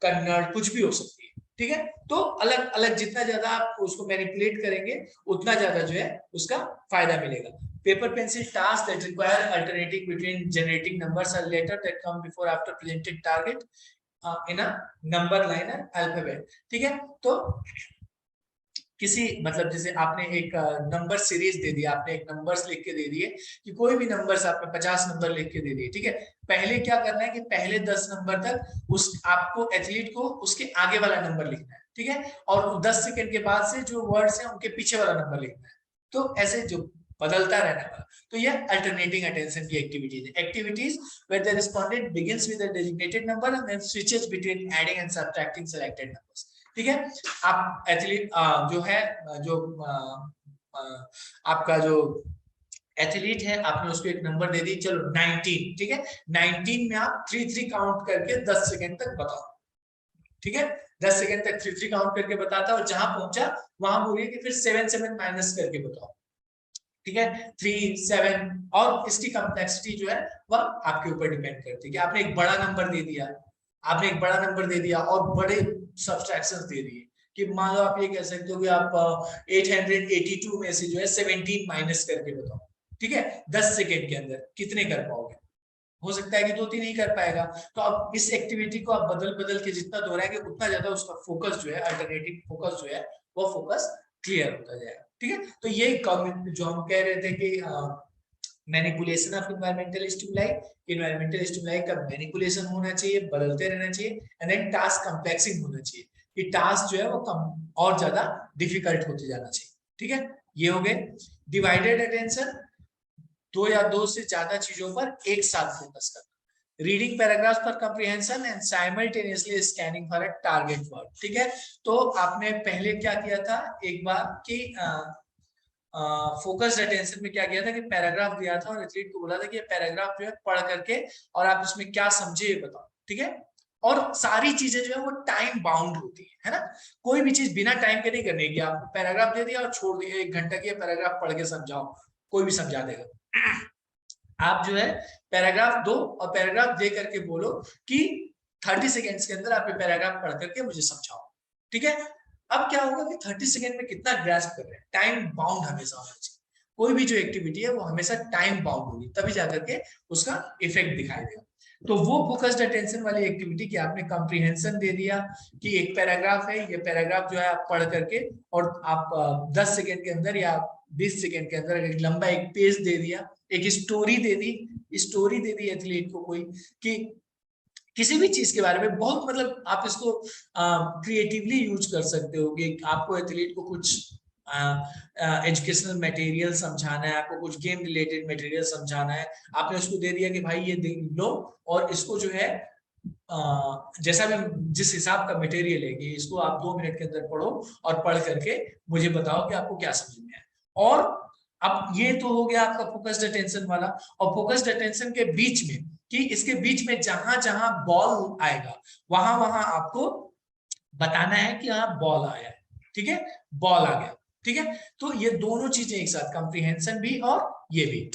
कन्नड़, कुछ भी हो सकती है, ठीक है। तो अलग अलग जितना ज्यादा आप उसको मैनिपुलेट करेंगे उतना ज्यादा जो है उसका फायदा मिलेगा। Paper pencil tasks that require alternating between generating numbers or letter that come before after presented target in a number line or alphabet, ठीक है। तो किसी मतलब जैसे आपने एक नंबर सीरीज दे दिया, आपने एक नंबर्स लिख के दे दिए कि कोई भी नंबर्स आपने 50 नंबर लिख के दे दिए, ठीक है। पहले क्या करना है कि पहले 10 नंबर तक उस आपको एथलीट को उसके आगे वाला नंबर लिखना है, ठीक है, और 10 सेकंड के बाद से जो वर्ड्स हैं उनके पीछे वाला नंबर लिखना है। तो ऐसे जो बदलता रहने वाला, तो ये अल्टरनेटिंग अटेंशन की activities where the respondent begins with a designated number and then switches between adding and subtracting selected numbers, ठीक है। आप एथलीट जो है जो आपका जो एथलीट है, आपने उसको एक नंबर दे दी, चलो 19, ठीक है। 19 में आप 3-3 काउंट करके 10 सेकंड तक बताओ, ठीक है। 10 सेकंड तक 3-3 काउंट करके बताता, और जहां पहुंचा वहां बोलिए कि फिर 7-7 माइनस करके बताओ, ठीक है, 3, 7। और इसकी कॉम्प्लेक्सिटी जो है वह आपके ऊपर डिपेंड करती है कि आपने एक बड़ा नंबर दे दिया, आपने एक बड़ा नंबर दे दिया और बड़े सब्सट्रैक्शंस दे दिए, कि मान लो आप ये कह सकते हो कि आप 882 में से जो है 17 माइनस करके बताओ, ठीक है, 10 सेकेंड के अंदर कितने कर पाओगे? हो सकता है कि 2-3 ही कर पाएगा। तो अब इस एक्टिविटी को आप बदल बदल के जितना दोहराएंगे उतना ज्यादा उसका फोकस जो है, अल्टरनेटिव फोकस जो है वो फोकस क्लियर होता जाएगा, ठीक है। तो ये जो हम कह रहे थे कि मैनिपुलेशन ऑफ इन्वायरमेंटल स्टिमुलाई का मैनिपुलेशन होना चाहिए, बदलते रहना चाहिए, एंड देन टास्क कॉम्प्लेक्सिंग होना चाहिए, कि टास्क जो है वो कम और ज्यादा डिफिकल्ट होते जाना चाहिए, ठीक है। ये हो गए डिवाइडेड अटेंशन, 2 या 2 से ज्यादा चीजों पर एक साथ फोकस करना, reading paragraphs for comprehension and simultaneously scanning for a target word, ठीक है। तो आपने पहले क्या किया था एक बार कि फोकस्ड अटेंशन में क्या किया था कि पैराग्राफ दिया था और एथलीट को बोला था कि ये पैराग्राफ जो है पढ़ करके और आप इसमें क्या समझे ये बताओ, ठीक है। और सारी चीजें जो है वो टाइम बाउंड होती है ना, कोई भी चीज बिना टाइम के नहीं करनी है कि आप पैराग्राफ दे दिया और छोड़ दिया 1 घंटा की पैराग्राफ पढ़ के समझाओ, कोई भी समझा देगा। आप जो है पैराग्राफ दो और पैराग्राफ दे करके बोलो कि 30 सेकेंड्स के अंदर आप ये पैराग्राफ पढ़ करके मुझे समझाओ, ठीक है। अब क्या होगा कि 30 सेकेंड में कितना ग्रास्प कर रहे हैं, टाइम बाउंड हमेशा होना चाहिए, कोई भी जो एक्टिविटी है वो हमेशा टाइम बाउंड होगी, तभी जाकर के उसका इफेक्ट दिखाई देगा। तो वो फोकस्ड अटेंशन वाली एक्टिविटी की आपने कॉम्प्रिहेंशन दे दिया कि एक पैराग्राफ है, ये पैराग्राफ जो है आप पढ़ करके और आप 10 सेकेंड के अंदर या 20 सेकेंड के अंदर एक लंबा एक पेज दे दिया, एक स्टोरी दे दी एथलीट को कोई, कि किसी भी चीज के बारे में बहुत, मतलब आप इसको क्रिएटिवली यूज कर सकते हो कि आपको एथलीट को कुछ एजुकेशनल मटेरियल समझाना है, आपको कुछ गेम रिलेटेड मटेरियल समझाना है, आपने उसको दे दिया कि भाई ये लो और इसको जो है जैसा भी जिस हिसाब का मटेरियल है कि इसको आप 2 मिनट के अंदर पढ़ो और पढ़ करके मुझे बताओ कि आपको क्या समझ में है। और अब ये तो हो गया आपका फोकस्ड अटेंशन वाला, और फोकस्ड अटेंशन के बीच में कि इसके बीच में जहां जहां बॉल आएगा वहां वहां आपको बताना है कि हाँ बॉल आया है, ठीक है, बॉल आ गया, ठीक है। तो ये दोनों चीजें एक साथ, कॉम्प्रिहेंशन भी और ये भी।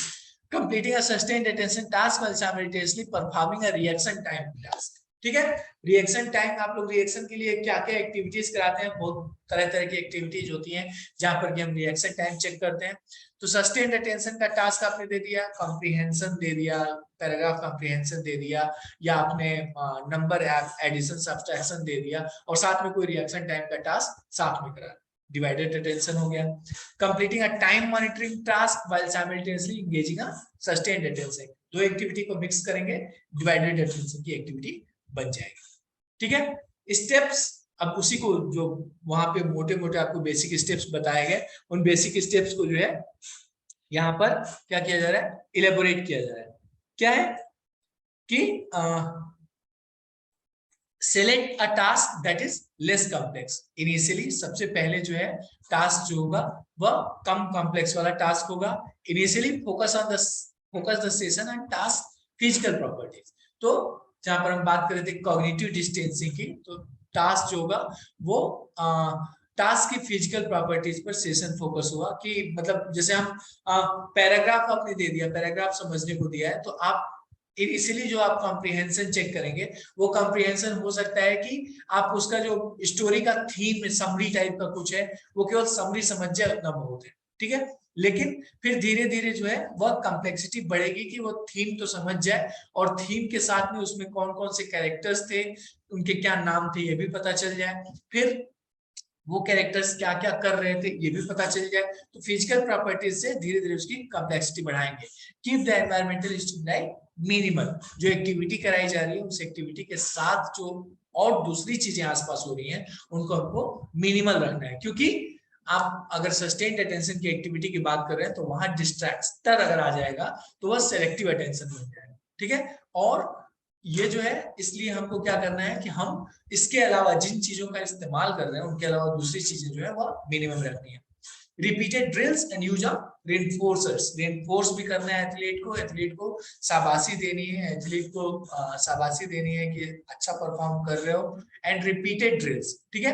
Completing a sustained attention task while simultaneously performing a reaction time task, ठीक है। रिएक्शन टाइम, आप लोग रिएक्शन के लिए क्या क्या एक्टिविटीज कराते हैं, बहुत तरह तरह की एक्टिविटीज होती हैं जहां पर कि हम रिएक्शन टाइम चेक करते हैं। तो सस्टेन्ड अटेंशन का टास्क आपने दे दिया, कॉम्प्रिहेंशन दे दिया, पैराग्राफ कॉम्प्रिहेंशन दे दिया, या आपने नंबर एडिशन सब्सट्रैक्शन दे दिया, और साथ में कोई रिएक्शन टाइम का टास्क साथ में करा, डिवाइडेड अटेंशन हो गया। Completing a time monitoring task while simultaneously engaging a sustained attention, दो एक्टिविटी को मिक्स करेंगे, डिवाइडेड अटेंशन की एक्टिविटी बन जाएगी, ठीक है। स्टेप्स, अब उसी को जो वहां पे मोटे मोटे आपको बेसिक स्टेप्स बताए गए, उन बेसिक स्टेप्स को जो है यहाँ पर क्या किया जा रहा है, इलेबोरेट किया जा रहा है। क्या है कि select a task that is less complex. Initially सबसे पहले जो है टास्क जो होगा वह कम कॉम्प्लेक्स वाला टास्क होगा। Initially focus the session and task physical properties. तो जहां पर हम बात कर रहे थे कॉग्निटिव डिस्टेंसिंग की, तो टास्क जो होगा वो टास्क की फिजिकल प्रॉपर्टीज पर सेशन फोकस हुआ। कि मतलब जैसे हम पैराग्राफ आपने दे दिया, पैराग्राफ समझने को दिया है, तो आप इसीलिए जो आप कॉम्प्रिहेंशन चेक करेंगे वो कॉम्प्रिहेंशन हो सकता है कि आप उसका जो स्टोरी का थीम समरी टाइप का कुछ है वो केवल समरी समझ जाए उतना बहुत है, ठीक है। लेकिन फिर धीरे धीरे जो है वह कॉम्प्लेक्सिटी बढ़ेगी कि वो थीम तो समझ जाए, और थीम के साथ में उसमें कौन कौन से कैरेक्टर्स थे, उनके क्या नाम थे ये भी पता चल जाए, फिर वो कैरेक्टर्स क्या क्या कर रहे थे ये भी पता चल जाए। तो फिजिकल प्रॉपर्टीज से धीरे धीरे उसकी कॉम्प्लेक्सिटी बढ़ाएंगे। Keep the environmental stimuli minimal, जो एक्टिविटी कराई जा रही है उस एक्टिविटी के साथ जो और दूसरी चीजें आसपास हो रही हैं उनको हमको मिनिमल रखना है। क्योंकि आप अगर सस्टेन्ड अटेंशन की एक्टिविटी की बात कर रहे हैं तो वहां डिस्ट्रैक्टर अगर आ जाएगा तो वह सेलेक्टिव अटेंशन बन जाएगा, ठीक है। और ये जो है इसलिए हमको क्या करना है कि हम इसके अलावा जिन चीजों का इस्तेमाल कर रहे हैं उनके अलावा दूसरी चीजें जो है वो मिनिमम रखनी है। Repeated drills and use of reinforcers, reinforce भी करना है एथलीट को शाबाशी देनी है, एथलीट को शाबाशी देनी है कि अच्छा परफॉर्म कर रहे हो, एंड रिपीटेड ड्रिल्स, ठीक है।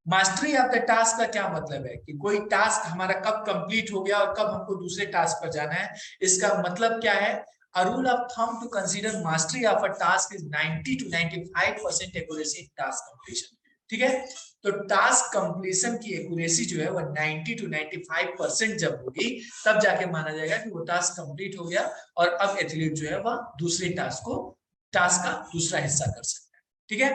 मास्टरी ऑफ द टास्क का क्या मतलब है कि कोई टास्क हमारा कब कंप्लीट हो गया और कब हमको दूसरे टास्क पर जाना है, इसका मतलब क्या है। A rule of thumb to consider mastery of a task is 90 to 95% accuracy in task completion, ठीक है। तो टास्क कंप्लीशन की एक्यूरेसी जो है वो 90 to 95% जब होगी तब जाके माना जाएगा कि वो टास्क कंप्लीट हो गया और अब एथलीट जो है वह दूसरे टास्क का दूसरा हिस्सा कर सकता है, ठीक है।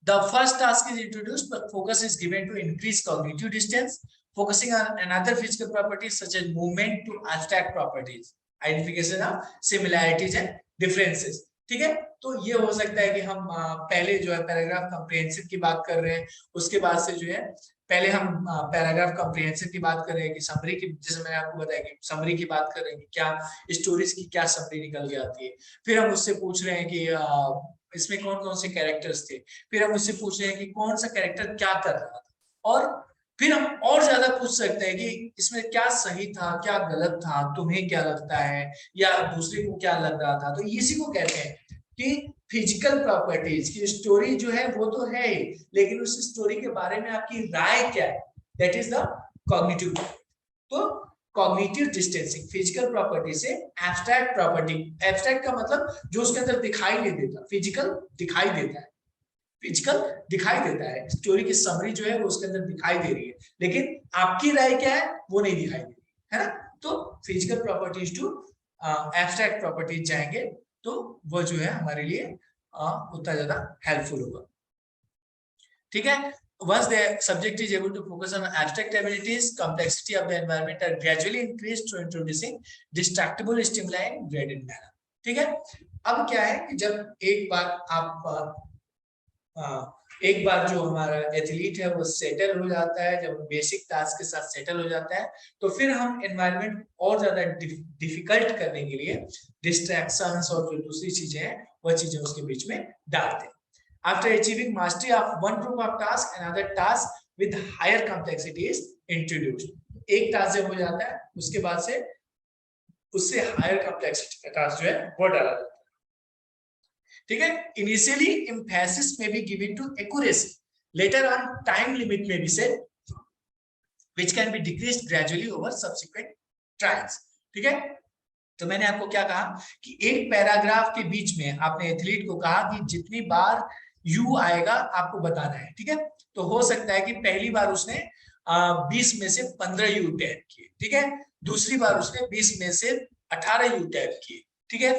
The first task is introduced, but focus is given to increase cognitive distance, focusing on another physical properties such as movement to abstract properties, identification of similarities and differences, ठीक है। तो ये हो सकता है कि हम पहले जो है पैराग्राफ कॉम्प्रिहेंसिव की बात कर रहे हैं, उसके बाद से जो है पहले हम पैराग्राफ कॉम्प्रिहेंसिव की बात कर रहे हैं कि समरी की, जैसे मैंने आपको बताया कि समरी की बात कर रहे हैं कि क्या स्टोरीज की क्या समरी निकल के आती है। फिर हम उससे पूछ रहे हैं कि इसमें कौन कौन से कैरेक्टर्स थे, फिर हम उससे पूछ रहे हैं कि कौन सा कैरेक्टर क्या कर रहा था, और फिर हम और ज्यादा पूछ सकते हैं कि इसमें क्या सही था क्या गलत था, तुम्हें क्या लगता है, या दूसरे को क्या लग रहा था। तो इसी को कहते हैं कि फिजिकल प्रॉपर्टीज की स्टोरी जो है वो तो है ही, लेकिन उस स्टोरी के बारे में आपकी राय क्या है, दैट इज द कॉग्निटिव। तो कॉग्निटिव डिस्टेंसिंग फिजिकल प्रॉपर्टी से एब्स्ट्रैक्ट प्रॉपर्टी, एब्स्ट्रैक्ट का मतलब जो उसके अंदर दिखाई नहीं देता, फिजिकल दिखाई देता है, फिजिकल दिखाई देता है, स्टोरी की समरी जो है वो उसके अंदर दिखाई दे रही है, लेकिन आपकी राय क्या है वो नहीं दिखाई दे रही है ना। तो physical properties to abstract properties जाएंगे तो वो जो है हमारे लिए उतना ज्यादा हेल्पफुल होगा, ठीक है। Once the subject is able to focus on abstract abilities, complexity of the environment are gradually increased through introducing distractible stimuli in graded manner, ठीक है। अब क्या है कि जब एक बार आप एक बार जो हमारा एथलीट है वो सेटल हो जाता है, जब बेसिक टास्क के साथ सेटल हो जाता है, तो फिर हम एनवायरनमेंट और ज्यादा डिफिकल्ट करने के लिए डिस्ट्रैक्शंस और जो दूसरी चीजें हैं वह चीजें उसके बीच में डालते हैं. After achieving mastery of one group of tasks, another task with higher complexity is introduced. एक टास्क जब हो जाता है उसके बाद से उससे हायर कॉम्प्लेक्सिटी का टास्क जो है वो डाला जाता है. ठीक है. Initially emphasis may be given to accuracy, later on time limit may be set which can be decreased gradually over subsequent trials. ठीक है. तो मैंने आपको क्या कहा कि एक पैराग्राफ के बीच में आपने एथलीट को कहा कि जितनी बार यू आएगा आपको बताना है. ठीक है. तो हो सकता है कि पहली बार उसने 20 में से 15 यू टैप किए. ठीक है. दूसरी बार उसने 20 में से 18 यू टैप किए. ठीक है.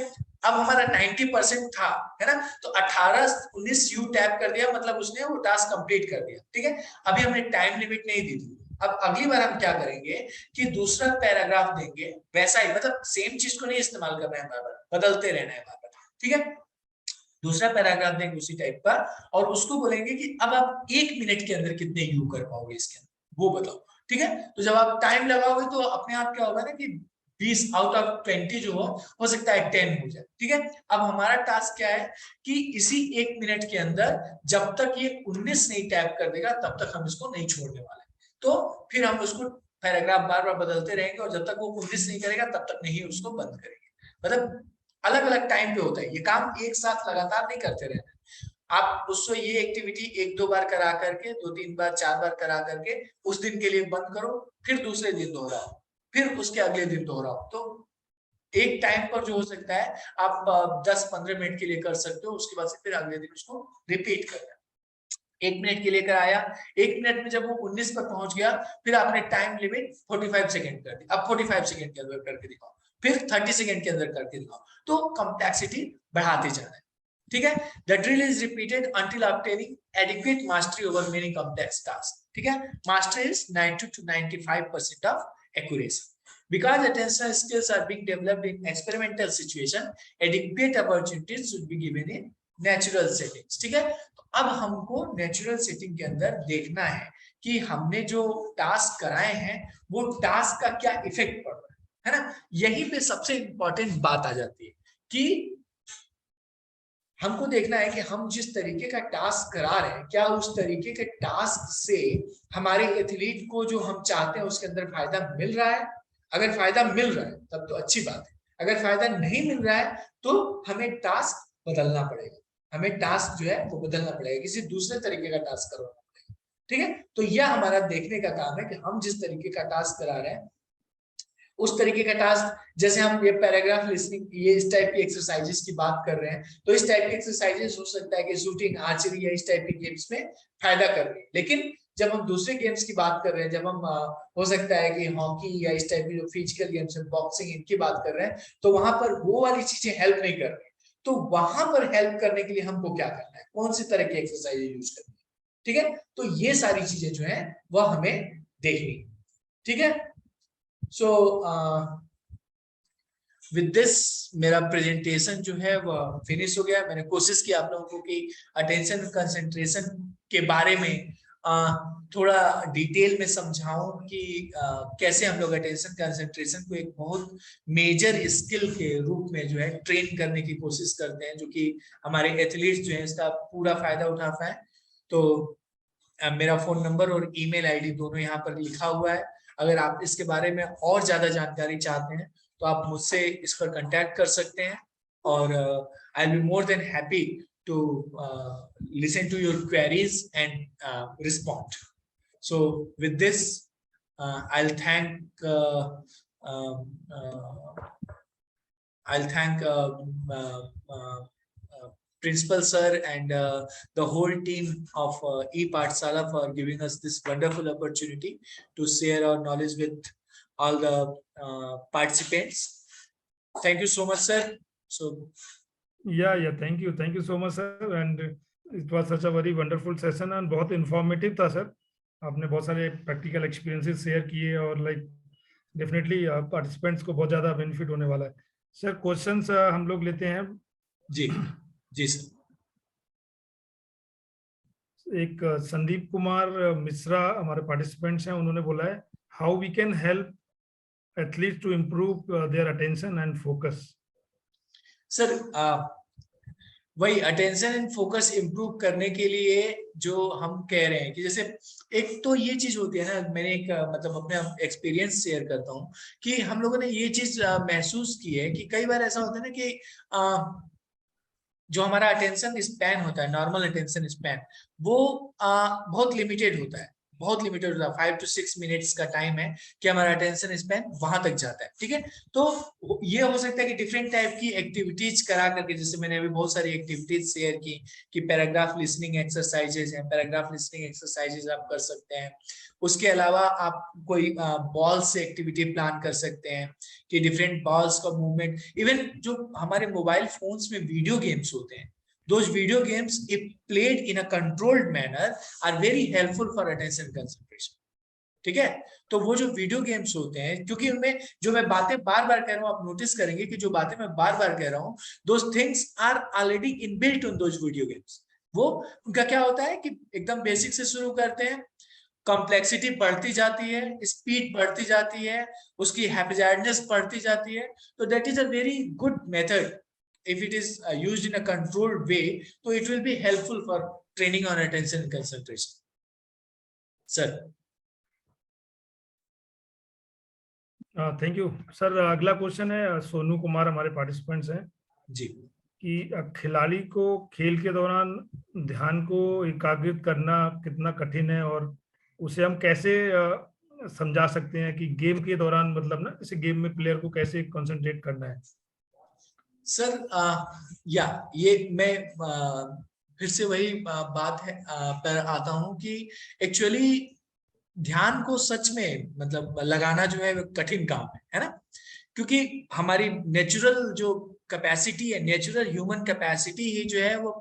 अब हमारा 90% था, है ना, तो 18-19 यू टैप कर दिया, मतलब उसने वो टास्क कंप्लीट कर दिया. ठीक है. अभी हमने टाइम लिमिट नहीं दी थी. अब अगली बार हम क्या करेंगे कि दूसरा पैराग्राफ देंगे, वैसा ही, मतलब सेम चीज को नहीं इस्तेमाल करना है, बार बार बदलते रहना है बार बार. ठीक है. दूसरा पैराग्राफ देंगे उसी टाइप का और उसको बोलेंगे कि अब आप 1 मिनट के अंदर कितने यू कर पाओगे इसके अंदर, वो बताओ. ठीक है. तो जब आप टाइम लगाओगे तो अपने आप क्या होगा ना कि 20 आउट ऑफ 20 जो हो सकता है 10 हो जाए. ठीक है. अब हमारा टास्क क्या है कि इसी 1 मिनट के अंदर जब तक ये 19 नहीं टैप कर देगा तब तक हम इसको नहीं छोड़ने वाले. तो फिर हम उसको पैराग्राफ बार बार बदलते रहेंगे और जब तक वो 19 नहीं करेगा तब तक नहीं उसको बंद करेंगे. मतलब अलग अलग टाइम पे होता है ये काम, एक साथ लगातार नहीं करते रहना. आप उससे ये एक्टिविटी 1-2 बार करा करके, 2-3 बार 4 बार करा करके उस दिन के लिए बंद करो, फिर दूसरे दिन दोहराओ, फिर उसके अगले दिन दोहराओ. तो एक टाइम पर जो हो सकता है आप 10-15 मिनट के लिए कर सकते हो, उसके बाद से फिर अगले दिन उसको रिपीट करना. 1 मिनट के लिए कराया, 1 मिनट में जब वो 19 पर पहुंच गया, फिर आपने टाइम लिमिट 45 सेकंड कर दी. अब 45 सेकंड के अंदर करके दिखाओ, फिर 30 सेकंड के अंदर करके दिखाओ. तो कॉम्प्लेक्सिटी बढ़ाते जाना है. ठीक है. The drill is repeated until obtaining adequate mastery over many complex task. ठीक है. Mastery is 90 to 95% of accuracy. Because attention skills are being developed in experimental situation, adequate opportunities should be given in natural settings. ठीक है. अब हमको natural setting के अंदर देखना है कि हमने जो टास्क कराए हैं वो टास्क का क्या इफेक्ट पड़ रहा है ना. यहीं पे सबसे इंपॉर्टेंट बात आ जाती है कि हमको देखना है कि हम जिस तरीके का टास्क करा रहे हैं क्या उस तरीके के टास्क से हमारे एथलीट को जो हम चाहते हैं उसके अंदर फायदा मिल रहा है. अगर फायदा मिल रहा है तब तो अच्छी बात है. अगर फायदा नहीं मिल रहा है तो हमें टास्क बदलना पड़ेगा. हमें टास्क जो है वो बदलना पड़ेगा, किसी दूसरे तरीके का टास्क करवाना पड़ेगा. ठीक है. तो यह हमारा देखने का काम है कि हम जिस तरीके का टास्क करा रहे हैं उस तरीके का टास्क, जैसे हम ये पैराग्राफ लिसनिंग, ये इस टाइप की एक्सरसाइजेस की बात कर रहे हैं, तो इस टाइप की एक्सरसाइजेस हो सकता है कि शूटिंग, आर्चरी या इस टाइप की गेम्स में फायदा कर रहे हैं. लेकिन जब हम दूसरे गेम्स की बात कर रहे हैं, जब हम हो सकता है कि हॉकी या इस टाइप की जो फिजिकल गेम्स है, बॉक्सिंग, इनकी बात कर रहे हैं, तो वहां पर वो वाली चीजें हेल्प नहीं कर रही. तो वहां पर हेल्प करने के लिए हमको क्या करना है, कौन सी तरह की एक्सरसाइज यूज करनी है. ठीक है. तो ये सारी चीजें जो है वह हमें देखनी. ठीक है. सो विद दिस मेरा प्रेजेंटेशन जो है वो फिनिश हो गया. मैंने कोशिश की आप लोगों को कि अटेंशन कंसंट्रेशन के बारे में थोड़ा डिटेल में समझाऊं कि कैसे हम लोग अटेंशन कंसंट्रेशन को एक बहुत मेजर स्किल के रूप में जो है ट्रेन करने की कोशिश करते हैं, जो कि हमारे एथलीट्स जो है इसका पूरा फायदा उठा पाए. तो मेरा फोन नंबर और ईमेल आईडी दोनों यहाँ पर लिखा हुआ है. अगर आप इसके बारे में और ज्यादा जानकारी चाहते हैं तो आप मुझसे इस पर कांटेक्ट कर सकते हैं और I will be more than happy to listen to your queries and respond. So with this, I'll thank Principal Sir and the whole team of ePathshala for giving us this wonderful opportunity to share our knowledge with all the participants. Thank you so much, sir. So yeah, thank you so much sir, and it was such a very wonderful session and बहुत informative था sir. आपने बहुत सारे practical experiences share किए और like definitely participants को बहुत ज्यादा बेनिफिट होने वाला है. सर क्वेश्चंस हम लोग लेते हैं. जी जी सर. एक संदीप कुमार मिश्रा हमारे पार्टिसिपेंट्स हैं, उन्होंने बोला है how we can help athlete to improve their attention and focus. Sir वही अटेंशन एंड फोकस इंप्रूव करने के लिए जो हम कह रहे हैं कि जैसे एक तो ये चीज होती है ना, मैंने एक मतलब अपने एक्सपीरियंस शेयर करता हूँ कि हम लोगों ने ये चीज महसूस की है कि कई बार ऐसा होता है ना कि जो हमारा अटेंशन स्पैन होता है, नॉर्मल अटेंशन स्पैन, वो बहुत लिमिटेड होता है, बहुत लिमिटेड होता है। 5 to 6 मिनट्स का टाइम है कि हमारा अटेंशन स्पैन वहां तक जाता है, ठीक है। तो ये हो सकता है कि डिफरेंट टाइप की एक्टिविटीज करा करके, जैसे मैंने अभी बहुत सारी एक्टिविटीज शेयर की कि पैराग्राफ लिसनिंग एक्सरसाइजेज हैं, पैराग्राफ लिसनिंग एक्सरसाइजेज आप कर सकते हैं। उसके अलावा आप कोई बॉल से एक्टिविटी प्लान कर सकते हैं कि डिफरेंट बॉल्स का मूवमेंट, इवन जो हमारे मोबाइल फोन्स में वीडियो गेम्स होते हैं, those video games if played in a controlled manner are very helpful for attention concentration, ठीक है। तो वो जो वीडियो गेम्स होते हैं, क्योंकि उनमें जो मैं बातें बार बार कह रहा हूं, आप नोटिस करेंगे कि जो बातें मैं बार बार कह रहा हूं, those things are already inbuilt on those video games। वो उनका क्या होता है कि एकदम बेसिक से शुरू करते हैं, कॉम्प्लेक्सिटी बढ़ती जाती है, स्पीड बढ़ती जाती है, उसकी हैप्पीनेस बढ़ती जाती है। तो that is a very good method if it is used in a controlled way, so it will be helpful for training on attention and concentration, sir। Thank you sir. अगला question है सोनू कुमार, हमारे participants हैं जी। कि खिलाड़ी को खेल के दौरान ध्यान को एकाग्रित करना कितना कठिन है, और उसे हम कैसे समझा सकते हैं कि गेम के दौरान, मतलब ना जैसे गेम में प्लेयर को कैसे कंसंट्रेट करना है। सर या ये मैं फिर से वही बात है पर आता हूं कि एक्चुअली ध्यान को सच में मतलब लगाना जो है कठिन काम है ना, क्योंकि हमारी नेचुरल जो कैपेसिटी है, नेचुरल ह्यूमन कैपेसिटी ही जो है वो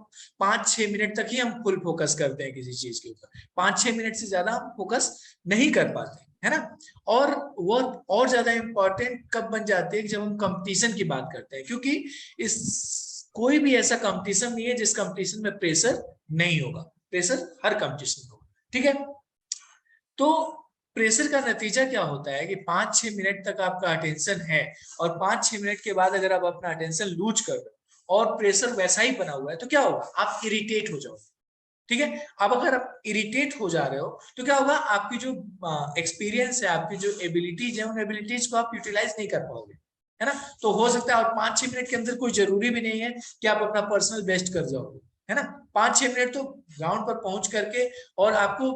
5-6 मिनट तक ही हम फुल फोकस करते हैं किसी चीज के ऊपर। 5-6 मिनट से ज्यादा हम फोकस नहीं कर पाते, है ना। और वो और ज्यादा इंपॉर्टेंट कब बन जाती है जब हम कंपटीशन की बात करते हैं, क्योंकि इस कोई भी ऐसा कंपटीशन नहीं है जिस कंपटीशन में प्रेशर नहीं होगा। प्रेशर हर कंपटीशन में होगा, ठीक है। तो प्रेशर का नतीजा क्या होता है कि 5-6 मिनट तक आपका अटेंशन है, और 5-6 मिनट के बाद अगर आप अपना अटेंशन लूज कर रहे हो और प्रेशर वैसा ही बना हुआ है, तो क्या होगा, आप इरिटेट हो जाओगे, ठीक है। अब अगर आप इरिटेट हो जा रहे हो तो क्या होगा, आपकी जो एक्सपीरियंस है, आपकी जो एबिलिटीज है, उन एबिलिटीज को आप यूटिलाइज नहीं कर पाओगे, है ना। तो हो सकता है और 5-6 मिनट के अंदर कोई जरूरी भी नहीं है कि आप अपना पर्सनल बेस्ट कर जाओगे, है ना। 5-6 मिनट तो ग्राउंड पर पहुंच करके और आपको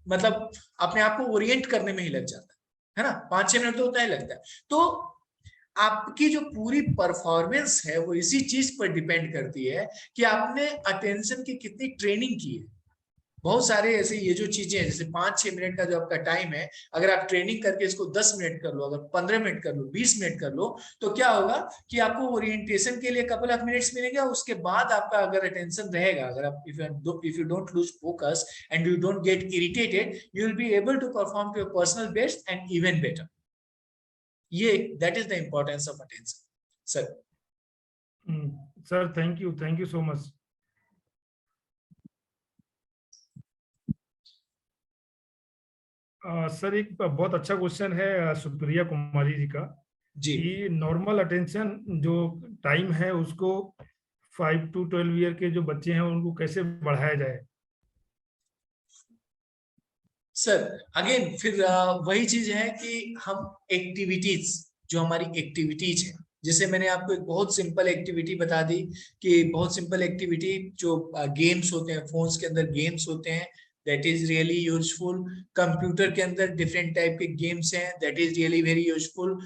मतलब अपने आप को ओरिएंट करने में ही लग जाता है ना। 5-6 मिनट तो उतना ही लगता है। तो आपकी जो पूरी परफॉर्मेंस है वो इसी चीज पर डिपेंड करती है कि आपने अटेंशन की कितनी ट्रेनिंग की है। बहुत सारे ऐसे ये जो चीजें हैं, जैसे 5-6 मिनट का जो आपका टाइम है, अगर आप ट्रेनिंग करके इसको 10 मिनट कर लो, अगर 15 मिनट कर लो, 20 मिनट कर लो, तो क्या होगा कि आपको ओरिएंटेशन के लिए कपल ऑफ मिनट्स मिलेंगे। उसके बाद आपका अगर अटेंशन रहेगा, अगर आप if you don't lose focus and you don't get irritated, you will be able to perform to your personal best and even better. ये that is the importance of attention, sir. Sir thank you so much. Sir एक बहुत अच्छा question है सुप्रिया कुमारी जी का जी। कि normal attention जो time है उसको 5 to 12 ईयर के जो बच्चे हैं उनको कैसे बढ़ाया जाए। सर अगेन फिर वही चीज है कि हम एक्टिविटीज, जो हमारी एक्टिविटीज है, जैसे मैंने आपको एक बहुत सिंपल एक्टिविटी बता दी कि बहुत सिंपल एक्टिविटी जो गेम्स होते हैं, फोन्स के अंदर गेम्स होते हैं, that is really useful. Computer के अंदर डिफरेंट टाइप के गेम्स हैं, that is really very useful.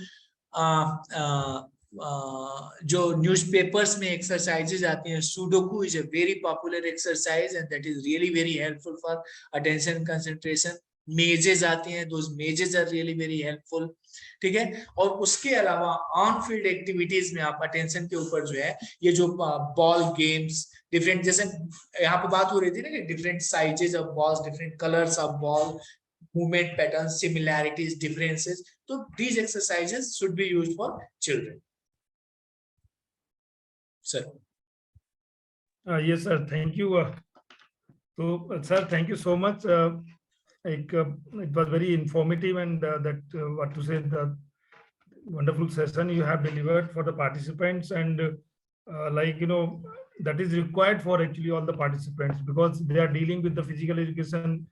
जो न्यूज़पेपर्स में एक्सरसाइजेज आती हैं, sudoku is a very popular exercise and that is really very helpful for attention concentration. Mazes आती हैं, those mazes are really very helpful, ठीक है। और उसके अलावा ऑन फील्ड एक्टिविटीज में आप अटेंशन के ऊपर जो है ये जो बॉल गेम्स, डिफरेंट, जैसे यहाँ पे बात हो रही थी ना कि different sizes of balls, different colours of ball, movement patterns, similarities, differences, so these exercises should be used for children, sir। yes sir, thank you So, sir, thank you so much. It was very informative and what to say, the wonderful session you have delivered for the participants, and that is required for actually all the participants, because they are dealing with the physical education.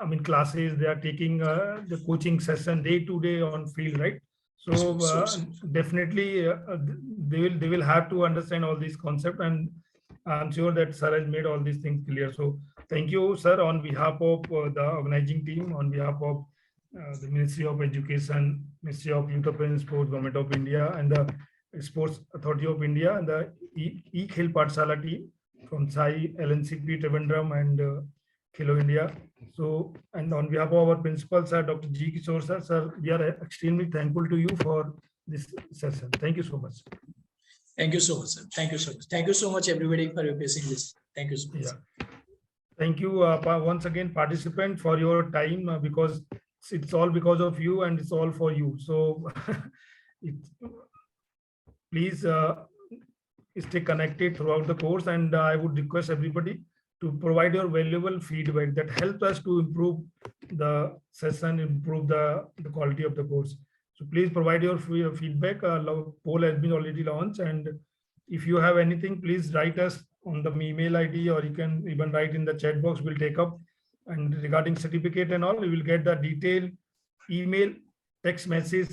I mean, classes, they are taking the coaching session day to day on field, right? So definitely they will have to understand all these concepts, and I'm sure that sir has made all these things clear. So thank you, sir, on behalf of the organizing team, on behalf of the Ministry of Education, Ministry of Youth Affairs and Sports, Government of India, and the Sports Authority of India, and the E-Khel Pathshala team from Sai, LNCP, Trivandrum, and Khelo India. So, and on behalf of our principal, sir, Dr. G. Kishore, sir, we are extremely thankful to you for this session. Thank you so much. Thank you so much, sir. Thank you so much. Thank you so much, everybody, for your facing this. Thank you so much. Yeah. Thank you once again, participant, for your time, because it's all because of you and it's all for you. So please stay connected throughout the course, and I would request everybody to provide your valuable feedback that helps us to improve the session, improve the quality of the course. So please provide your feedback. Poll has been already launched, and if you have anything, please write us on the email ID, or you can even write in the chat box. We'll take up. And regarding certificate and all, you will get the detailed email, text message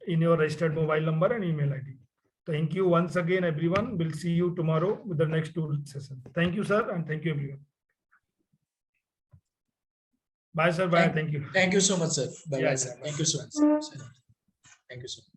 in your registered mobile number and email ID. Thank you once again, everyone. We'll see you tomorrow with the next 2 sessions. Thank you, sir, and thank you, everyone. Bye, sir. Bye. Thank you. Thank you so much, sir. Bye, Yeah, bye, sir. yeah. Thank you so much. Thank you so much.